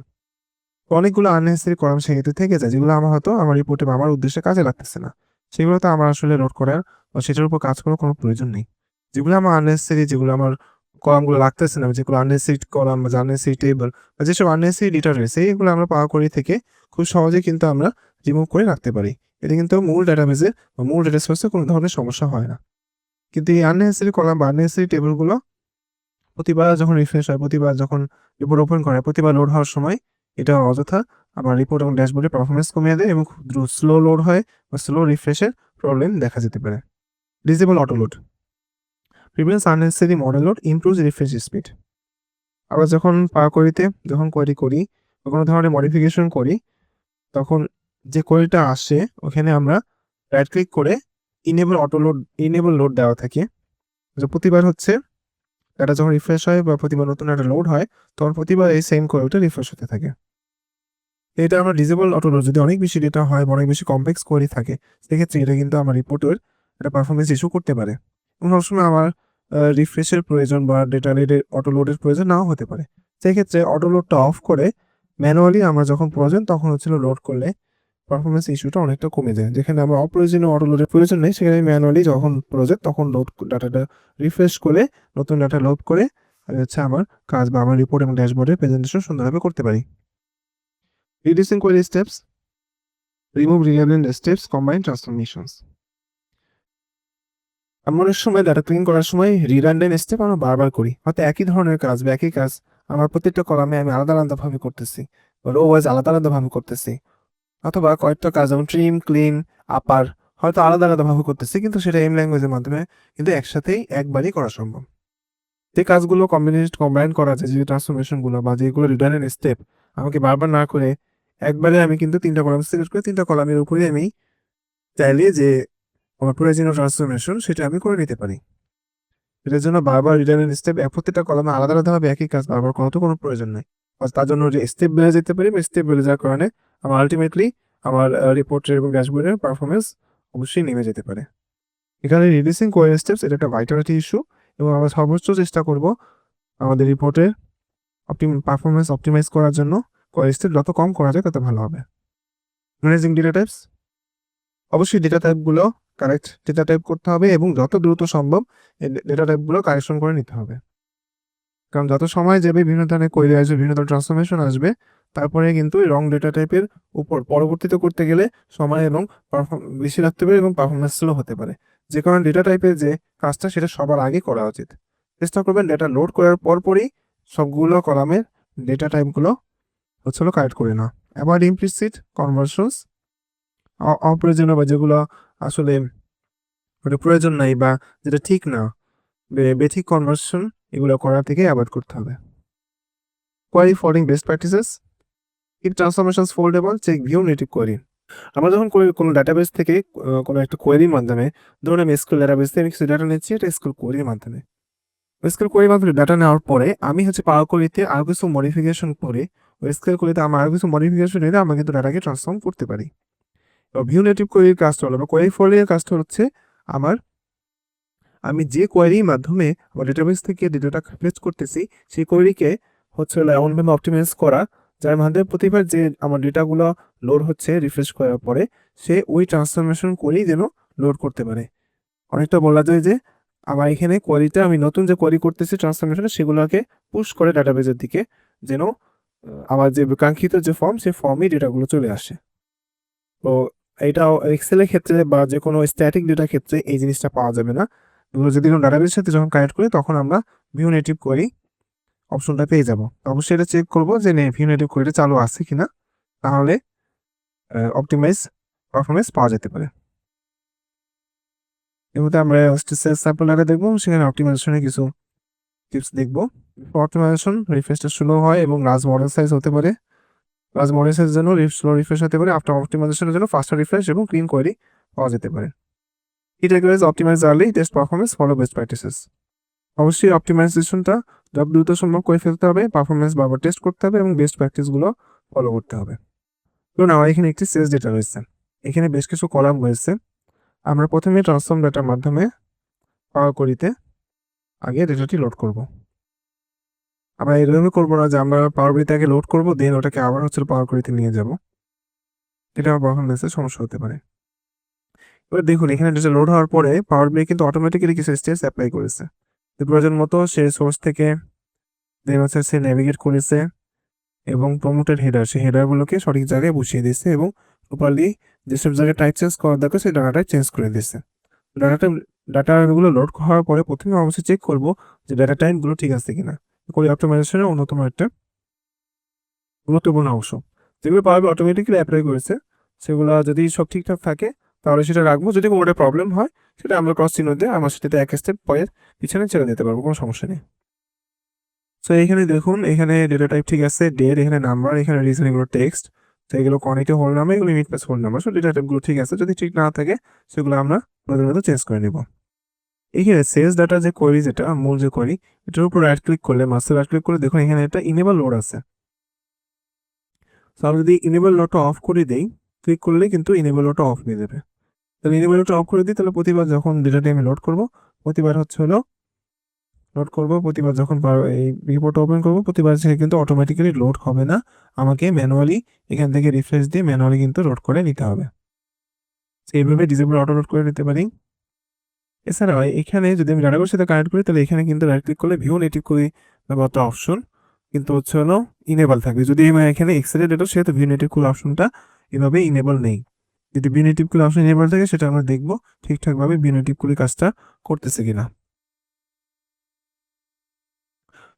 অনেকগুলো আননেসেসারি কলাম সেক্ষেত্রে থেকে যায়, যেগুলো আমার হয়তো আমার রিপোর্টে বা আমার উদ্দেশ্যে কাজে লাগতেছে না। সেগুলোতে আমার আসলে লোড করার বা সেটার উপর কাজ করার কোনো প্রয়োজন নেই। যেগুলো আমার আননেসেসারি, যেগুলো আমার কলামগুলো লাগতেছে না, যেগুলো আননেসেসারি কলাম বা আননেসেসারি টেবল বা যেসব আননেসেসারি ডেটা রয়েছে, এগুলো আমরা পাওয়ার কোয়েরি থেকে খুব সহজেই কিন্তু আমরা রিমুভ করে রাখতে পারি। এতে কিন্তু মূল ডাটাবেজে বা মূল ডেটা সোর্সে কোনো ধরনের সমস্যা হয় না। কিন্তু এই আননেসেসারি কলাম বা আননেসেসারি টেবলগুলো প্রতিবার যখন রিফ্রেশ হয়, প্রতিবার যখন রিপোর্ট ওপেন করে, প্রতিবার লোড হওয়ার সময় এটা অযথা আমার রিপোর্ট এবং ড্যাশবোর্ডের পারফরম্যান্স কমিয়ে দেয় এবং খুব স্লো লোড হয় বা স্লো রিফ্রেশের প্রবলেম দেখা যেতে পারে। Disable auto load prevents unnecessary model load, improves refresh speed. আবার যখন পাওয়ার কোয়েরিতে যখন কোয়েরি করি বা কোনো ধরনের মডিফিকেশন করি, তখন যে কোয়েরিটা আসে ওখানে আমরা রাইট ক্লিক করে ইনেবল লোড দেওয়া থাকে। যে প্রতিবার হচ্ছে ডাটা যখন রিফ্রেশ হয় বা প্রতিবার নতুন একটা লোড হয়, তখন প্রতিবার এই সেম কোয়েরিটা রিফ্রেশ হতে থাকে। এটা আমরা ডিসেবল অটো লোড যদি অনেক বেশি ডেটা হয় বা অনেক বেশি কমপ্লেক্স কোয়েরি থাকে, সেক্ষেত্রে এটা কিন্তু আমার রিপোর্টের একটা পারফরমেন্স ইস্যু করতে পারে এবং সবসময় আমার রিফ্রেশের প্রয়োজন বা ডেটা রিডের অটো লোডের প্রয়োজন নাও হতে পারে। সেক্ষেত্রে অটো লোডটা অফ করে ম্যানুয়ালি আমরা যখন প্রয়োজন তখন হচ্ছিল লোড করলে পারফরমেন্স ইস্যুটা অনেকটা কমে যায়। যেখানে আমার অপ্রয়োজনীয় অটো লোডের প্রয়োজন নেই, সেখানে ম্যানুয়ালি যখন প্রয়োজন তখন লোড ডাটাটা রিফ্রেশ করে নতুন ডাটা লোড করে আমি হচ্ছে আমার কাজ বা আমার রিপোর্ট এবং ড্যাশবোর্ডের প্রেজেন্টেশন সুন্দরভাবে করতে পারি। Reducing query steps, remove relevant steps, combine transformations. আমরা অনেক সময় ডাটা ক্লিন করার সময় রিডান্ডেন্ট স্টেপ আমরা বারবার করি। হয়তো একই ধরনের কাজ বা একই কাজ আমার প্রত্যেকটা কলামে আমি আলাদা আলাদাভাবে করতেছি বা রো ওয়াইজ আলাদা আলাদাভাবে করতেছি, অথবা কয়েকটা কাজ যেমন ট্রিম, ক্লিন, আপার হয়তো আলাদা আলাদাভাবে করতেছি, কিন্তু সেটা এম ল্যাঙ্গুয়েজের মাধ্যমে কিন্তু একসাথেই একবারই করা সম্ভব। যে কাজগুলো কম্বাইন করা যায়, যে ট্রান্সফরমেশনগুলো বা যেগুলো রিডান্ডেন্ট স্টেপ আমাকে বারবার না করে একবারে আমি কিন্তু 3টা কলাম সিলেক্ট করে 3টা কলামের উপরে আমি চাইলে যে আমার প্রয়োজনীয় ট্রান্সফরমেশন সেটা আমি করে নিতে পারি। এটার জন্য বারবার রিডান্ডেন্ট স্টেপ প্রত্যেকটা কলামে আলাদা আলাদাভাবে একই কাজ বারবার করার তো কোনো প্রয়োজন নাই। তার জন্য যে স্টেপ বেড়ে যেতে পারি বা স্টেপ বেড়ে যাওয়ার কারণে আমার আলটিমেটলি আমার রিপোর্টের এবং ড্যাশবোর্ডের পারফরমেন্স অবশ্যই নেমে যেতে পারে। এখানে রিডিউসিং কোয়েরি স্টেপস এটা একটা ভাইটালিটি ইস্যু এবং আমরা সর্বোচ্চ চেষ্টা করব আমাদের রিপোর্টের পারফরমেন্স অপটিমাইজ করার জন্য কোয়েরি স্টেপ যত কম করা যায় তত ভালো হবে। ম্যানেজিং ডেটা টাইপস, অবশ্যই ডেটা টাইপগুলো কারেক্ট ডেটা টাইপ করতে হবে এবং যত দ্রুত সম্ভব এই ডেটা টাইপগুলো কারেকশন করে নিতে হবে। কারণ যত সময় যাবে বিভিন্ন ধরনের কোয়েরি আসবে, বিভিন্ন ধরনের ট্রান্সফরমেশন আসবে, তারপরে কিন্তু রং ডেটা টাইপের উপর পরবর্তীতে করতে গেলে সময় এবং বেশি লাগতে পারে এবং পারফরমেন্স স্লো হতে পারে। যে কারণে ডেটা টাইপের যে কাজটা সেটা সবার আগে করা উচিত। চেষ্টা করবেন ডেটা লোড করার পরপরই সবগুলো কলামের ডেটা টাইপগুলো হচ্ছে কারেক্ট করে না। অ্যাভয়েড ইমপ্লিসিট কনভার্সনস, অপ্রয়োজনীয় বা যেগুলো আসলে প্রয়োজন নাই বা যেটা ঠিক না, বেঠিক কনভার্সন এগুলো করা থেকে অ্যাভয়েড করতে হবে। Query following best practices, keep transformations foldable, check view native query. আমরা যখন কোনো ডাটাবেস থেকে কোনো একটা কোয়েরির মাধ্যমে, ধরুন আমি এসকিউএল ডাটাবেস থেকে কিছু ডাটা নিচ্ছি, এটা এসকিউএল কোয়েরির মাধ্যমে ডাটা নেওয়ার পরে আমি হচ্ছে পাওয়ার কোয়েরিতে আরও কিছু মডিফিকেশন করে এসকিউএল কোয়েরিতে আমার আরও কিছু মডিফিকেশন এনে আমরা কিন্তু ডাটাকে ট্রান্সফর্ম করতে পারি। ভিউ নেটিভ কোয়েরির কাজটা হলো বা কোয়েরি ফলোইং এর কাজটা হচ্ছে আমি যে কোয়েরির মাধ্যমে আমার ডেটাবেস থেকে ডেটাটা ফেচ করতেছি সেই কোয়েরিকে হচ্ছে এমনভাবে অপটিমাইজ করা যার মাধ্যমে প্রতিবার যে আমার ডেটাগুলো লোড হচ্ছে রিফ্রেশ করার পরে সে ওই ট্রান্সফরমেশন করেই যেন লোড করতে পারে। অনেকটা বলা যায় যে আমার এখানে কোয়েরিটা আমি নতুন যে কোয়েরি করতেছি ট্রান্সফরমেশন সেগুলোকে পুশ করে ডাটাবেসের দিকে যেন আমার যে কাঙ্ক্ষিত যে ফর্ম সেই ফর্মে ডেটাগুলো চলে আসে। তো এটা এক্সেলের ক্ষেত্রে বা যে কোনো স্ট্যাটিক ডেটার ক্ষেত্রে এই জিনিসটা পাওয়া যাবে না। এগুলো যদি কোনো ডাটাবেসের সাথে যখন কানেক্ট করি তখন আমরা ভিউ নেটিভ কোয়েরি অপশনটা পেয়ে যাব। অবশ্যই এটা চেক করবো যে ভিউ নেটিভ কোয়েরিটা চালু আছে কিনা, তাহলে অপটিমাইজ পারফরমেন্স পাওয়া যেতে পারে। এর মধ্যে আমরা স্যাম্পল ডাটা দেখবো, সেখানে অপটিমাইজেশনের কিছু টিপস দেখবো। অপটিমাইজেশন রিফ্রেশটা স্লো হয় এবং লার্জ মডেল সাইজ হতে পারে। লার্জ মডেল সাইজের জন্য স্লো রিফ্রেশ হতে পারে। আফটার অপটিমাইজেশনের জন্য ফাস্টার রিফ্রেশ এবং ক্লিন কোয়েরি পাওয়া যেতে পারে। কি takeaways, optimize early, test performance, follow best practices. অবশ্যই অপটিমাইজেশনটা যত দ্রুত সম্ভব করে ফেলতে হবে, পারফরমেন্স বারবার টেস্ট করতে হবে এবং বেস্ট প্র্যাকটিসগুলো ফলো করতে হবে। ধরুন আমার এখানে একটি সেলস ডেটা রয়েছে, এখানে বেশ কিছু কলাম রয়েছে। আমরা প্রথমে ট্রান্সফর্ম ডেটার মাধ্যমে পাওয়ার কোয়েরিতে আগে ডেটাটি লোড করব। আমরা এরকমই করবো না যে আমরা পাওয়ার কোয়েরিতে আগে লোড করবো দেন ওটাকে আবার হচ্ছে পাওয়ার কোয়েরিতে নিয়ে যাব, এটা পারফরমেন্সের সমস্যা হতে পারে। এবার দেখুন এখানে ডেটা লোড হওয়ার পরে পাওয়ার বিআই কিন্তু অটোমেটিক্যালি কিছু স্টেপস অ্যাপ্লাই করেছে। তো প্রয়োজন মতো সে সোর্স থেকে দেন হচ্ছে সে নেভিগেট করেছে এবং প্রমোটেড হেডার, সেই হেডারগুলোকে সঠিক জায়গায় বসিয়ে দিচ্ছে এবং প্রপারলি যেসব জায়গায় টাইপ চেঞ্জ করার দরকার সেই ডাটাটা চেঞ্জ করে দিচ্ছে। ডাটাগুলো লোড হওয়ার পরে প্রথমে অবশ্যই চেক করব যে ডাটা টাইপগুলো ঠিক আছে কিনা। কোয়েরি অপটিমাইজেশনের অন্যতম একটা গুরুত্বপূর্ণ অংশ, যেগুলো পাওয়ার বিআই অটোমেটিক্যালি অ্যাপ্লাই করেছে সেগুলো যদি সব ঠিকঠাক থাকে তাহলে সেটা রাখবো। যদি কোনোটা প্রবলেম হয় সেটা আমরা ক্রস চিহ্ন দিয়ে আমার সেটাতে এক স্টেপ পরে পিছনে ছেড়ে দিতে পারবো, কোনো সমস্যা নেই। সো এখানে দেখুন এখানে ডেটা টাইপ ঠিক আছে, ডেট, এখানে নাম্বার, এখানে রিজন, এগুলো টেক্সট, তো এগুলো কোয়ান্টিটি হোল নাম্বার, এগুলো unit plus whole number. So data টাইপগুলো ঠিক আছে, যদি ঠিক না থাকে সেগুলো আমরা প্রয়োজন চেঞ্জ করে নিব। এখানে সেলস ডাটা যে কোয়েরি, যেটা মূল যে কোয়েরি, এটার উপর রাইট ক্লিক করলে, মাস্টার রাইট ক্লিক করে দেখুন এখানে একটা ইনেবল লোড আছে। সো আমি যদি ইনেবল লোডটা অফ করে দিই, ক্লিক করলে কিন্তু ইনেবল লোডটা অফ হয়ে যাবে। তাহলে ইনেবল লোডটা অফ করে দিই, তাহলে প্রতিবার যখন ডেটাটি আমি লোড করবো, প্রতিবার প্রতিবার যখন এই রিপোর্ট ওপেন করবো, প্রতিবার সে কিন্তু অটোমেটিক্যালি লোড হবে না, আমাকে ম্যানুয়ালি এখান থেকে রিফ্রেশ দিয়ে ম্যানুয়ালি কিন্তু লোড করে নিতে হবে। এইভাবে ডিসেবল অটো লোড করে নিতে পারি। এছাড়াও এখানে যদি আমি ডাটাবেসের সাথে কানেক্ট করি, তাহলে এখানে কিন্তু রাইট ক্লিক করলে ভিউ নেটিভ কোয়েরি একটা অপশন কিন্তু হচ্ছে হলো ইনেবল থাকবে। যদি আমি এখানে এক্সেলের ডেটা, সেহেতু ভিউ নেটিভ কোয়েরি অপশনটা এভাবে ইনেবল নেই। যদি view native query option enable থাকে, সেটা আমরা দেখবো ঠিকঠাকভাবে ভিউ নেটিভ কোয়েরি কাজটা করতেছে কিনা।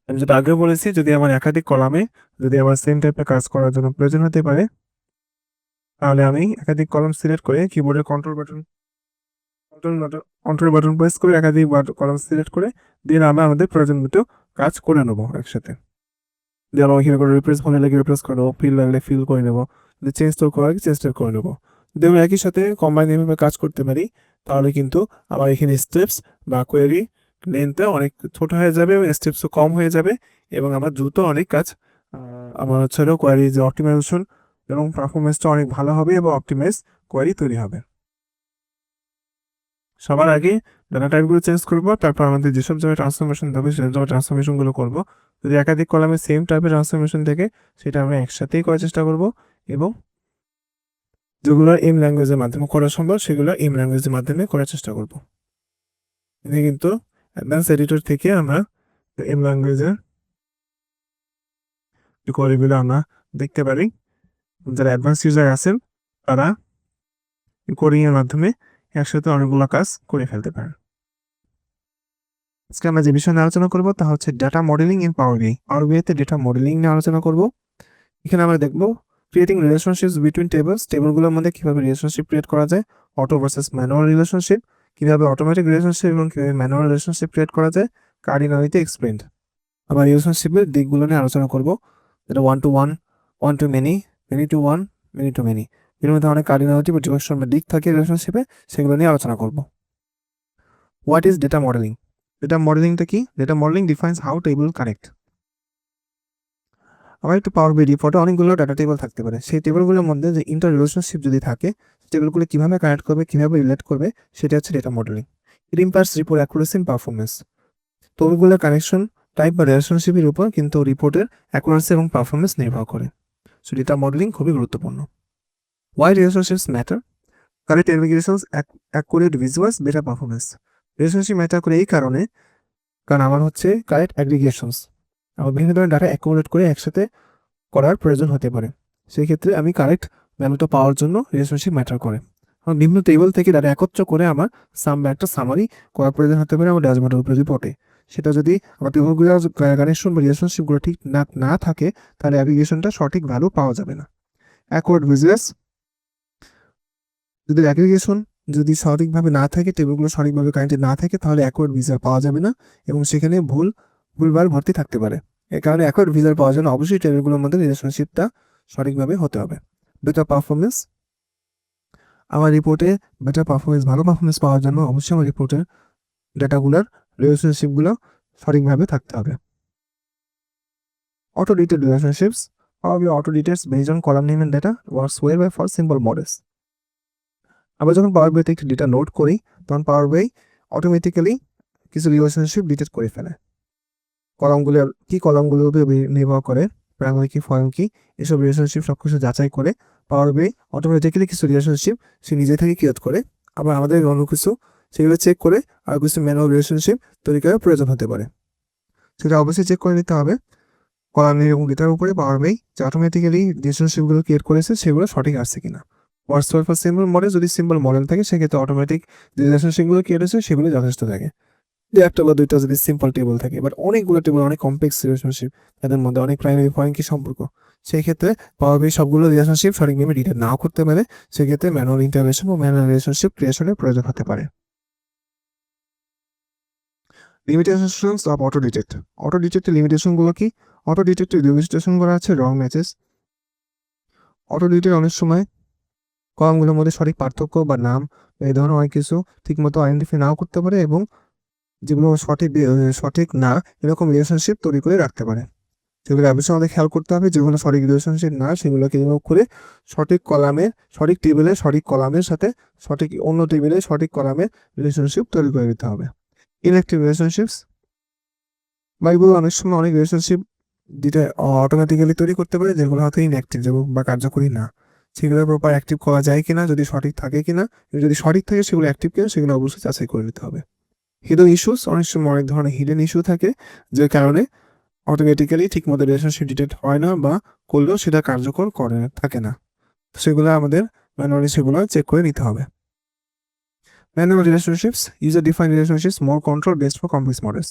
আমি যেটা আগে বলেছি, যদি আমার একাধিক কলামে যদি আমার সেম টাইপের কাজ করার জন্য প্রয়োজন হতে পারে, তাহলে আমি একাধিক কলাম সিলেক্ট করে কিবোর্ডের কন্ট্রোল বাটন প্রেস করে একাধিক কলাম সিলেক্ট করে দিয়ে আমরা আমাদের প্রয়োজন মতো কাজ করে নেবো একসাথে। যেমন এখানে করে রিপ্লেস ভালো লাগে রিপ্লেস করে নেবো, ফিল লাগলে ফিল করে নেবো, যদি চেঞ্জ তো করা চেঞ্জ করে নেবো। যদি আমি একই সাথে কম্বাইন এভাবে কাজ করতে পারি, তাহলে কিন্তু আমার এখানে স্টেপস বা কোয়েরি লেন্থটা অনেক ছোট হয়ে যাবে এবং স্টেপসও কম হয়ে যাবে এবং আমার দ্রুত অনেক কাজ আমার হচ্ছে কোয়েরি যে অপটিমাইজেশন এবং পারফরমেন্সটা অনেক ভালো হবে এবং অপটিমাইজ কোয়েরি তৈরি হবে। সবার আগে ডাটা টাইপগুলো চেঞ্জ করবো, তারপর আমাদের যেসব জায়গায় ট্রান্সফরমেশন হবে সেসব জায়গায় ট্রান্সফরমেশনগুলো করবো। যদি একাধিক কলামে সেম টাইপের ট্রান্সফরমেশন থাকে, সেটা আমরা একসাথেই করার চেষ্টা করব এবং যেগুলো এম ল্যাঙ্গুয়েজের মাধ্যমে করা সম্ভব সেগুলো এম ল্যাঙ্গুয়েজের মাধ্যমে করার চেষ্টা করব। এটা কিন্তু অ্যাডভান্স এডিটর থেকে আমরা এম ল্যাঙ্গুয়েজের কোয়েরিগুলো আমরা দেখতে পারি। যারা অ্যাডভান্স ইউজার আছেন তারা কোডিং এর মাধ্যমে একসাথে অনেকগুলো কাজ করে ফেলতে পারে। আজকে আমরা যে বিষয় নিয়ে আলোচনা করবো তা হচ্ছে data modelling in power BI. পাওয়ার বিআই তে ডাটা মডেলিং নিয়ে আলোচনা করব। এখানে আমরা দেখবো ক্রিয়েটিং রিলেশনশিপস বিটুইন টেবলস, টেবলগুলোর মধ্যে কিভাবে রিলেশনশিপ ক্রিয়েট করা যায়, অটো ভার্সেস ম্যানুয়াল রিলেশনশিপ, কিভাবে অটোমেটিক রিলেশনশিপ এবং কিভাবে ম্যানুয়াল রিলেশনশিপ ক্রিয়েট করা যায়, কার্ডিনালিটি এক্সপ্লেইনড। আবার রিলেশনশিপের দিকগুলো নিয়ে আলোচনা করব, যেটা one to one, one to many, many to one, many to many, বিভিন্ন ধরনের কার্ডিনালিটি বা ডিরেকশন বা দিক থাকে রিলেশনশিপে, সেগুলো নিয়ে আলোচনা করব। What is data modeling? Data মডেলিংটা কি? Data modeling defines how table connect. আবার একটু পাওয়ার বিআই রিপোর্টে অনেকগুলো ডাটা টেবল থাকতে পারে, সেই টেবলগুলোর মধ্যে যে ইন্টার রিলেশনশিপ যদি থাকে, টেবলগুলো কিভাবে কানেক্ট করবে, কিভাবে রিলেট করবে, সেটা হচ্ছে data modeling. It imparts report accuracy and performance. টেবলগুলোর কানেকশন টাইপ বা রিলেশনশিপের উপর কিন্তু রিপোর্টের অ্যাকুরেসি এবং পারফরমেন্স নির্ভর করে। সো ডেটা মডেলিং খুবই গুরুত্বপূর্ণ। Why relationships matter? Correct aggregations, accurate visuals, better performance. Relationship matter করে এই কারণে, কারণ আমার হচ্ছে কারেক্ট অ্যাগ্রিগেশনস, আমার বিভিন্ন ধরনের ডাটা অ্যাকুরেট করে একসাথে করার প্রয়োজন হতে পারে। সেই ক্ষেত্রে আমি কারেক্ট ভ্যালুটা পাওয়ার জন্য রিলেশনশিপ ম্যাটার করে। আমার বিভিন্ন টেবল থেকে ডাটা একত্র করে আমার একটা সামারি করার প্রয়োজন হতে পারে আমার ড্যাশবোর্ডের উপরে রিপোর্টে। সেটা যদি আমার টেবলগুলো কানেকশন বা রিলেশনশিপগুলো ঠিক না থাকে, তাহলে অ্যাগ্রিগেশনটা সঠিক ভ্যালু পাওয়া যাবে না। অ্যাকুরেট ভিজুয়ালস, যদি অ্যাগ্রিগেশন যদি সঠিকভাবে না থাকে, টেবিলগুলো সঠিকভাবে কানেক্টেড না থাকে, তাহলে অ্যাকুরেট ভিজুয়াল পাওয়া যাবে না এবং সেখানে ভুলভাল ভর্তি থাকতে পারে। এই কারণে অ্যাকুরেট ভিজুয়াল পাওয়ার জন্য অবশ্যই টেবিলগুলোর মধ্যে রিলেশনশিপটা সঠিকভাবে হতে হবে। বেটার পারফরমেন্স, আমার রিপোর্টে বেটার পারফরমেন্স, ভালো পারফরমেন্স পাওয়ার জন্য অবশ্যই আমার রিপোর্টের ডেটাগুলোর রিলেশনশিপগুলো সঠিকভাবে থাকতে হবে। অটো ডিটেড relationships, auto detects based on column name and data works well by for simple models. আমরা যখন পাওয়ার বিআইতে একটি ডেটা লোড করি, তখন পাওয়ার বিআই অটোমেটিক্যালি কিছু রিলেশনশিপ ডিটেক্ট করে ফেলে। কলামগুলোর উপর নির্ভর করে, প্রাইমারি কি, ফরেন কি, এসব রিলেশনশিপ সবকিছু যাচাই করে পাওয়ার বিআই অটোমেটিক্যালি কিছু রিলেশনশিপ সে নিজে থেকে ক্রিয়েট করে আবার আমাদের অন্য কিছু সেগুলো চেক করে আর কিছু ম্যানুয়াল রিলেশনশিপ তৈরি করার প্রয়োজন হতে পারে। সেটা অবশ্যই চেক করে নিতে হবে কলামের এবং ডেটার উপরে পাওয়ার বাই যে অটোমেটিক্যালি রিলেশনশিপগুলো ক্রিয়েট করেছে সেগুলো সঠিক আসছে কিনা। হোয়াটসঅ্যাপ ফর সিম্পল মডেল, যদি সিম্পল মডেল থাকে সেক্ষেত্রে অটোমেটিক যে রিলেশনশিপগুলো ক্রিয়েট হয়েছে সেগুলো যথেষ্ট থাকে। যে একটা বা দুইটা যদি সিম্পল টেবল থাকে, বাট অনেকগুলো টেবল, অনেক কমপ্লেক্স রিলেশনশিপ, তাদের মধ্যে অনেক প্রাইমারি পয়েন্ট কি সম্পর্ক, সেই ক্ষেত্রে পাওয়ার বাই সবগুলো রিলেশনশিপ সঠিকভাবে ডিটেক্ট নাও করতে পারে, সেক্ষেত্রে ম্যানুয়াল ইন্টারভেনশন ও ম্যানুয়াল রিলেশনশিপ ক্রিয়েশনের প্রয়োজন হতে পারে। Limitations of auto detect. Auto ডিটেক্টের লিমিটেশনগুলো কি? অটো ডিটেক্টের লিমিটেশনগুলো আছে রং ম্যাচেস। অটো ডিটেক্ট অনেক সময় কলামগুলোর মধ্যে সঠিক পার্থক্য বা নাম এই ধরনের অনেক কিছু ঠিকমতো আইডেন্টিফাই নাও করতে পারে এবং যেগুলো সঠিক না এরকম রিলেশনশিপ তৈরি করে রাখতে পারে। সেগুলো অবশ্যই আমাদের খেয়াল করতে হবে, যেগুলো সঠিক রিলেশনশিপ না সেগুলোকে রিমুভ করে সঠিক কলামে, সঠিক টেবিলে, সঠিক কলামের সাথে সঠিক অন্য টেবিলে সঠিক কলামের রিলেশনশিপ তৈরি করে দিতে হবে। ইনঅ্যাক্টিভ রিলেশনশিপস বা এগুলো অনেক সময় অনেক রিলেশনশিপ যেটা অটোমেটিক্যালি তৈরি করতে পারে, যেগুলো হয়তো ইনঅ্যাক্টিভ বা কার্যকরী না, সেগুলো প্রপার অ্যাক্টিভ করা যায় কিনা, যদি সঠিক থাকে কিনা, যদি সঠিক থাকে সেগুলো অ্যাক্টিভ কিনা সেগুলো অবশ্যই যাচাই করে নিতে হবে। হিডেন ইস্যুস, অনেক সময় অনেক ধরনের হিডেন ইস্যু থাকে যে কারণে অটোমেটিক্যালি ঠিকমতো রিলেশনশিপ ডিটেক্ট হয় না বা করলেও সেটা কার্যকর করে থাকে না, সেগুলো আমাদের ম্যানুয়ালি সেগুলো চেক করে নিতে হবে। Manual relationships, user define relationships, more control best for complex models.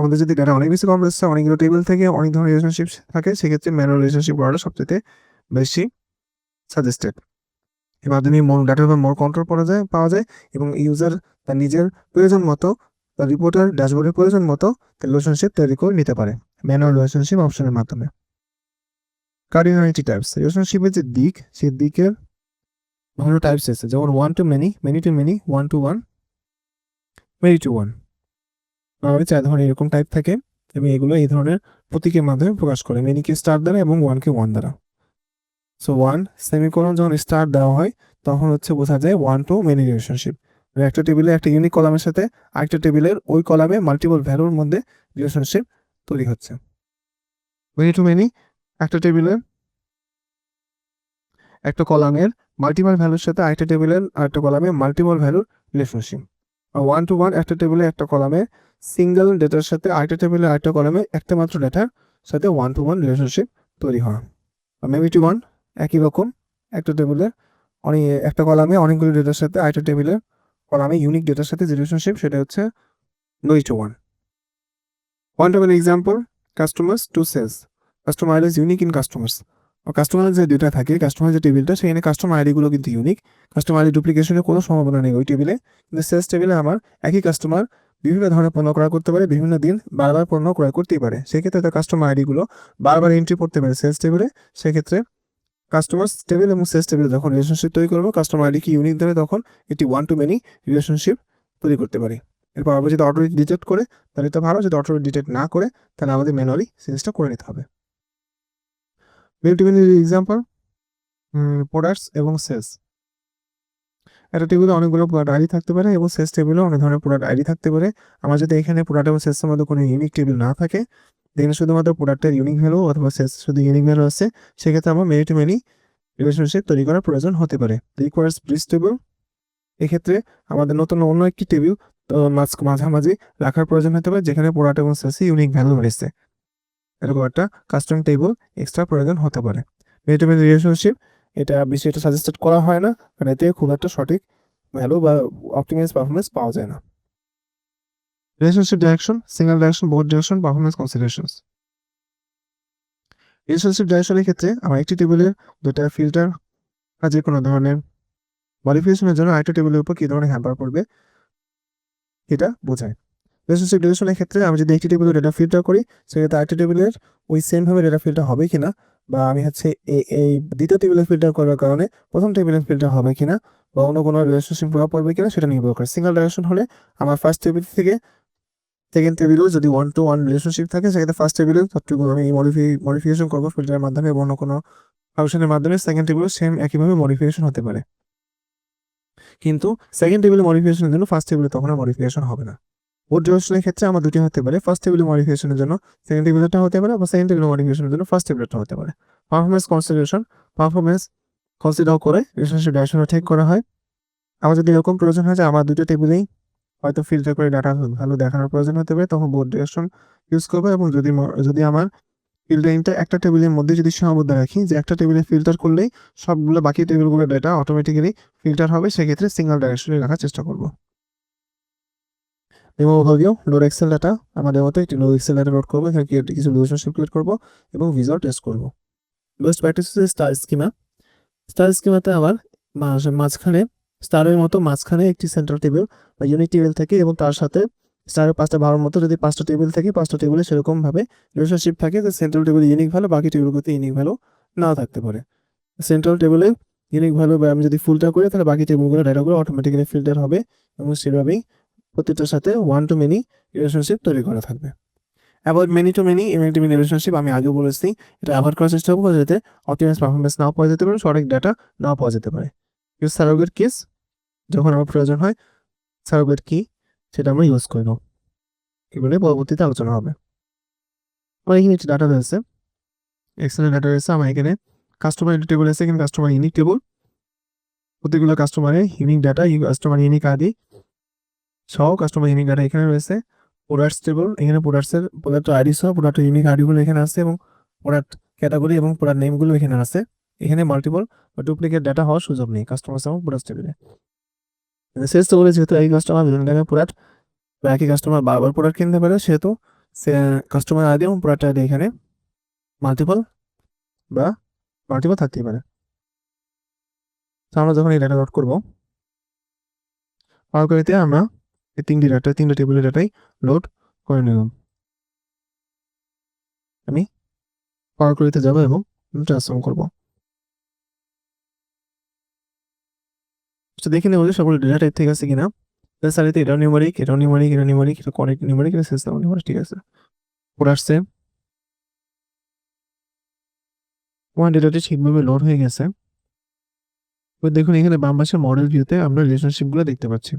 আমাদের যদি ডাটা অনেক বেশি কমপ্লেক্স হয়, অনেকগুলো টেবিল থেকে অনেক ধরনের রিলেশনশিপ থাকে, সেক্ষেত্রে ম্যানুয়াল রিলেশনশিপ করাটা সবচেয়ে বেশি সাজেস্টেড। এর মাধ্যমে ডাটার উপর মোর কন্ট্রোল পাওয়া যায় এবং ইউজার তার নিজের প্রয়োজন মতো বা রিপোর্টার ড্যাশবোর্ডের প্রয়োজন মতো রিলেশনশিপ তৈরি করে নিতে পারে ম্যানুয়াল রিলেশনশিপ অপশনের মাধ্যমে। কার্ডিনালিটি টাইপস, রিলেশনশিপের যে দিক, সেই দিকের বিভিন্ন টাইপস আছে, যেমন one to many, many to many, one to one, many to one. আমাদের 4 ধরনের এরকম টাইপ থাকে এবং এগুলো এই ধরনের প্রতীকের মাধ্যমে প্রকাশ করে, মেনিকে স্টার দ্বারা এবং ওয়ানকে ওয়ান দ্বারা। সো ওয়ান সেমিকোলন যখন স্টার দেওয়া হয় তখন হচ্ছে বোঝা যায় ওয়ান টু মেনি রিলেশনশিপ। একটা টেবিলে একটা ইউনিক কলামের সাথে আরেকটা টেবিলের ওই কলামে মাল্টিপল ভ্যালুর মধ্যে রিলেশনশিপ তৈরি হচ্ছে। মেনি টু মেনি, একটা টেবিলের একটা কলামের মাল্টিপল ভ্যালুর সাথে আরেকটা টেবিলের আরেকটা কলামে মাল্টিপল ভ্যালুর relationship. R one to one, একটা টেবিলে একটা কলামে সিঙ্গেল ডেটার সাথে আরেকটা টেবিলে আরেকটা কলামে একটা মাত্র ডেটার সাথে ওয়ান টু ওয়ান রিলেশনশিপ তৈরি হয়। আর মেনি টু ওয়ান একই রকম, একটা টেবিলে একটা কলামে অনেকগুলো ডেটার সাথে আরেকটা টেবিলের কলামে ইউনিক ডেটার সাথে যে রিলেশনশিপ সেটা হচ্ছে many to one. One to one example, customers to sales, customer is unique in customers. Customer যে দুটা থাকে, কাস্টমার যে টেবিলটা সেখানে কাস্টমার আইডিগুলো কিন্তু ইউনিক, কাস্টমার আইডি ডুপ্লিকেশনের কোনো সম্ভাবনা নেই ওই টেবিলে। কিন্তু সেলস টেবিলে আমার একই কাস্টমার বিভিন্ন ধরনের পণ্য ক্রয় করতে পারে, বিভিন্ন দিন বারবার পণ্য ক্রয় করতেই পারে, সেক্ষেত্রে তার কাস্টমার আইডিগুলো বারবার এন্ট্রি করতে পারে সেলস টেবিলে। সেক্ষেত্রে কাস্টমার্স টেবিল এবং সেলস টেবিল যখন রিলেশনশিপ তৈরি করবো, কাস্টমার আইডি কি ইউনিক দেবে, তখন এটি ওয়ান টু মেনি রিলেশনশিপ তৈরি করতে পারি। এরপর আবার যদি অটো ডিটেক্ট করে তাহলে তো ভালো, যদি অটো ডিটেক্ট না করে তাহলে আমাদের ম্যানুয়ালি চেঞ্জটা করে নিতে হবে। Many to many example, products এবং সেলস। একটা টেবিলে অনেকগুলো প্রোডাক্ট আইডি থাকতে পারে এবং সেলস টেবিলে অনেক ধরনের প্রোডাক্ট আইডি থাকতে পারে। আমার যদি এখানে প্রোডাক্ট এবং সেলসের মধ্যে কোনো ইউনিক টেবিল না থাকে, যেখানে শুধুমাত্র প্রোডাক্টের ইউনিক ভ্যালু অথবা সেলস শুধু ইউনিক ভ্যালু আছে, সেক্ষেত্রে আমার মেনি টু মেনি রিলেশনশিপ তৈরি করার প্রয়োজন হতে পারে। রিকোয়ার্স ব্রিজ টেবিল, এক্ষেত্রে আমাদের নতুন অন্য একটি টেবিল মাঝামাঝি রাখার প্রয়োজন হতে পারে, যেখানে প্রোডাক্ট এবং সেলসে ইউনিক ভ্যালু রয়েছে, এরকম একটা কাস্টম টেবিল এক্সট্রা প্রয়োজন হতে পারে। মেনি টু মেনি রিলেশনশিপ এটা বেশি এটা সাজেস্টেড করা হয় না, কারণ এতে খুব একটা সঠিক ভ্যালু বা অপটিমাইজ পারফরমেন্স পাওয়া যায় না। Relationship direction, single direction, both direction, performance considerations. Relationship ডাইরেকশনের ক্ষেত্রে আমার একটি টেবিলের দুটা ফিল্টার বা যে কোনো ধরনের মডিফিকেশনের জন্য আরেকটা টেবিলের উপর কী ধরনের হ্যাম্পার করবে এটা বোঝায়। রিলেশনশিপ ডিরেকশনের ক্ষেত্রে আমি যদি একটি টেবিলে ডেটা ফিল্টার করি, সেক্ষেত্রে আরেকটা টেবিলের ওই সেমভাবে ডেটা ফিল্টার হবে কিনা, বা আমি হচ্ছে এই দ্বিতীয় টেবিলে ফিল্টার করার কারণে প্রথম টেবিলে ফিল্টার হবে কিনা, বা অন্য কোনো রিলেশনশিপ প্রভাব পড়বে কিনা সেটা নির্ভর করে। সিঙ্গেল ডাইরেকশন হলে আমার ফার্স্ট টেবিল থেকে সেকেন্ড টেবিলেও যদি ওয়ান টু ওয়ান রিলেশনশিপ থাকে, সেক্ষেত্রে ফার্স্ট টেবিলে ততটুকু আমি মডিফিকেশন করবো ফিল্টারের মাধ্যমে এবং অন্য কোনো ফাংশনের মাধ্যমে সেকেন্ড টেবিলেও সেম একইভাবে মডিফিকেশন হতে পারে। কিন্তু সেকেন্ড টেবিলে মডিফিকেশনের জন্য ফার্স্ট টেবিলে তখন আর মডিফিকেশন হবে না। বোথ ডিরেকশনের ক্ষেত্রে আমার দুটি হতে পারে, ফার্স্ট টেবিলে মডিফিকেশনের জন্য সেকেন্ড টেবিলটা হতে পারে, বা সেকেন্ড টেবিলে মডিফিকেশনের জন্য ফার্স্ট টেবিলটা হতে পারে। পারফরমেন্স কনসিডার করে রিলেশনশিপ ডাইরেকশন ঠিক করা হয়। আমার যদি এরকম প্রয়োজন হয় যে আমার দুটো টেবিলেই হয়তো ফিল্টার করে ডাটা ভালো দেখানোর প্রয়োজন হতে পারে, তখন বোর্ড ডিরেকশন ইউজ করবো। এবং যদি আমার ফিল্টারিংটা একটা টেবিলের মধ্যে যদি সীমাবদ্ধ রাখি যে একটা টেবিলে ফিল্টার করলেই সবগুলো বাকি টেবিলগুলোর ডাটা অটোমেটিক্যালি ফিল্টার হবে, সেক্ষেত্রে সিঙ্গেল ডাইরেকশনে রাখার চেষ্টা করবো। এবং ওভারভিউ লোড এক্সেল ডাটা আমাদের মতো একটি লোড এক্সেল ডাটা লোড করবো, এখানে কিছু রিলেশনশিপ ক্রিয়েট করবো এবং ভিজুয়াল টেস্ট করবো। বেস্ট প্র্যাকটিস হচ্ছে স্টার স্কিমা। স্টার স্কিমাতে আমার মাঝখানে স্টারের মতো মাঝখানে একটি সেন্ট্রাল টেবিল বা ইউনিক টেবিল থাকে এবং তার সাথে স্টারের 5টা ভালোর মতো যদি 5টা টেবিল থাকে 5টা টেবিলে সেরকমভাবে রিলেশনশিপ থাকে যে সেন্ট্রাল টেবিলে ইউনিক ভ্যালু বাকি টেবিলগুলোতে ইউনিক ভ্যালু নাও থাকতে পারে। সেন্ট্রাল টেবিলে ইউনিক ভ্যালু বা আমি যদি ফুলটা করি তাহলে বাকি টেবিলগুলো ডাটাগুলো অটোমেটিক্যালি ফিল্টার হবে এবং সেভাবেই প্রতিটার সাথে ওয়ান টু মেনি রিলেশনশিপ তৈরি করা থাকবে। Avoid many to many relationship আমি আগেও বলেছি, এটা অ্যাভয়েড করার চেষ্টা করবো যাতে অপটিমাইজ পারফরমেন্স নাও পাওয়া যেতে পারে, সঠিক ডাটা নাও পাওয়া যেতে পারে। ইউজ সারোগেট কিস, যখন আমার প্রয়োজন হয় সারোগেট কি সেটা আমরা ইউজ করবো, এগুলো পরবর্তীতে আলোচনা হবে। আমার এখানে একটি ডাটা রয়েছে, এক্সেলের ডাটা রয়েছে। আমার এখানে কাস্টমার টেবিল আছে, এখানে কাস্টমার ইউনিক টেবিল, প্রতিগুলো কাস্টমারের unique data, customer unique ID সহ কাস্টমার ইউনিক ডাটা এখানে রয়েছে। প্রোডাক্টস টেবিল, এখানে প্রোডাক্ট আইডি সহ প্রোডাক্ট ইউনিক আইডিগুলো এখানে আছে এবং প্রোডাক্ট ক্যাটাগরি এবং প্রোডাক্ট নেমগুলো এখানে আছে। এখানে মাল্টিপল বা ডুপ্লিকেট ডাটা হওয়ার সুযোগ নেই কাস্টমার এবং প্রোডাক্ট টেবিলে। সেলস টেবিলে যেহেতু এই কাস্টমার বিভিন্ন ধরনের প্রোডাক্ট বা একই কাস্টমার বারবার প্রোডাক্ট কিনতে পারে, সেহেতু কাস্টমার আইডি এবং প্রোডাক্ট আইডি এখানে মাল্টিপল থাকতেই পারে। তো আমরা যখন এই ডাটা লোড করবো পাওয়ার কোয়েরিতে আমরা এই তিনটে টেবিলের ডাটাই লোড করে নিলাম। আমি পাওয়ার কোয়েরিতে যাবো এবং ট্রান্সফর্ম করবো। দেখে নেবো যে সকল ডেটা টাইপ ঠিক আছে কিনা। সারিতে এটাও নিউমারিক, এটা কারেক্ট নিউমারিক, এটা সিস্টেম নিউমারিক, ঠিক আছে। প্রোডাক্টসে আমার ডেটাটি ঠিকভাবে লোড হয়ে গেছে। দেখুন এখানে বাম পাশে মডেল ভিউতে আমরা রিলেশনশিপগুলো দেখতে পাচ্ছি,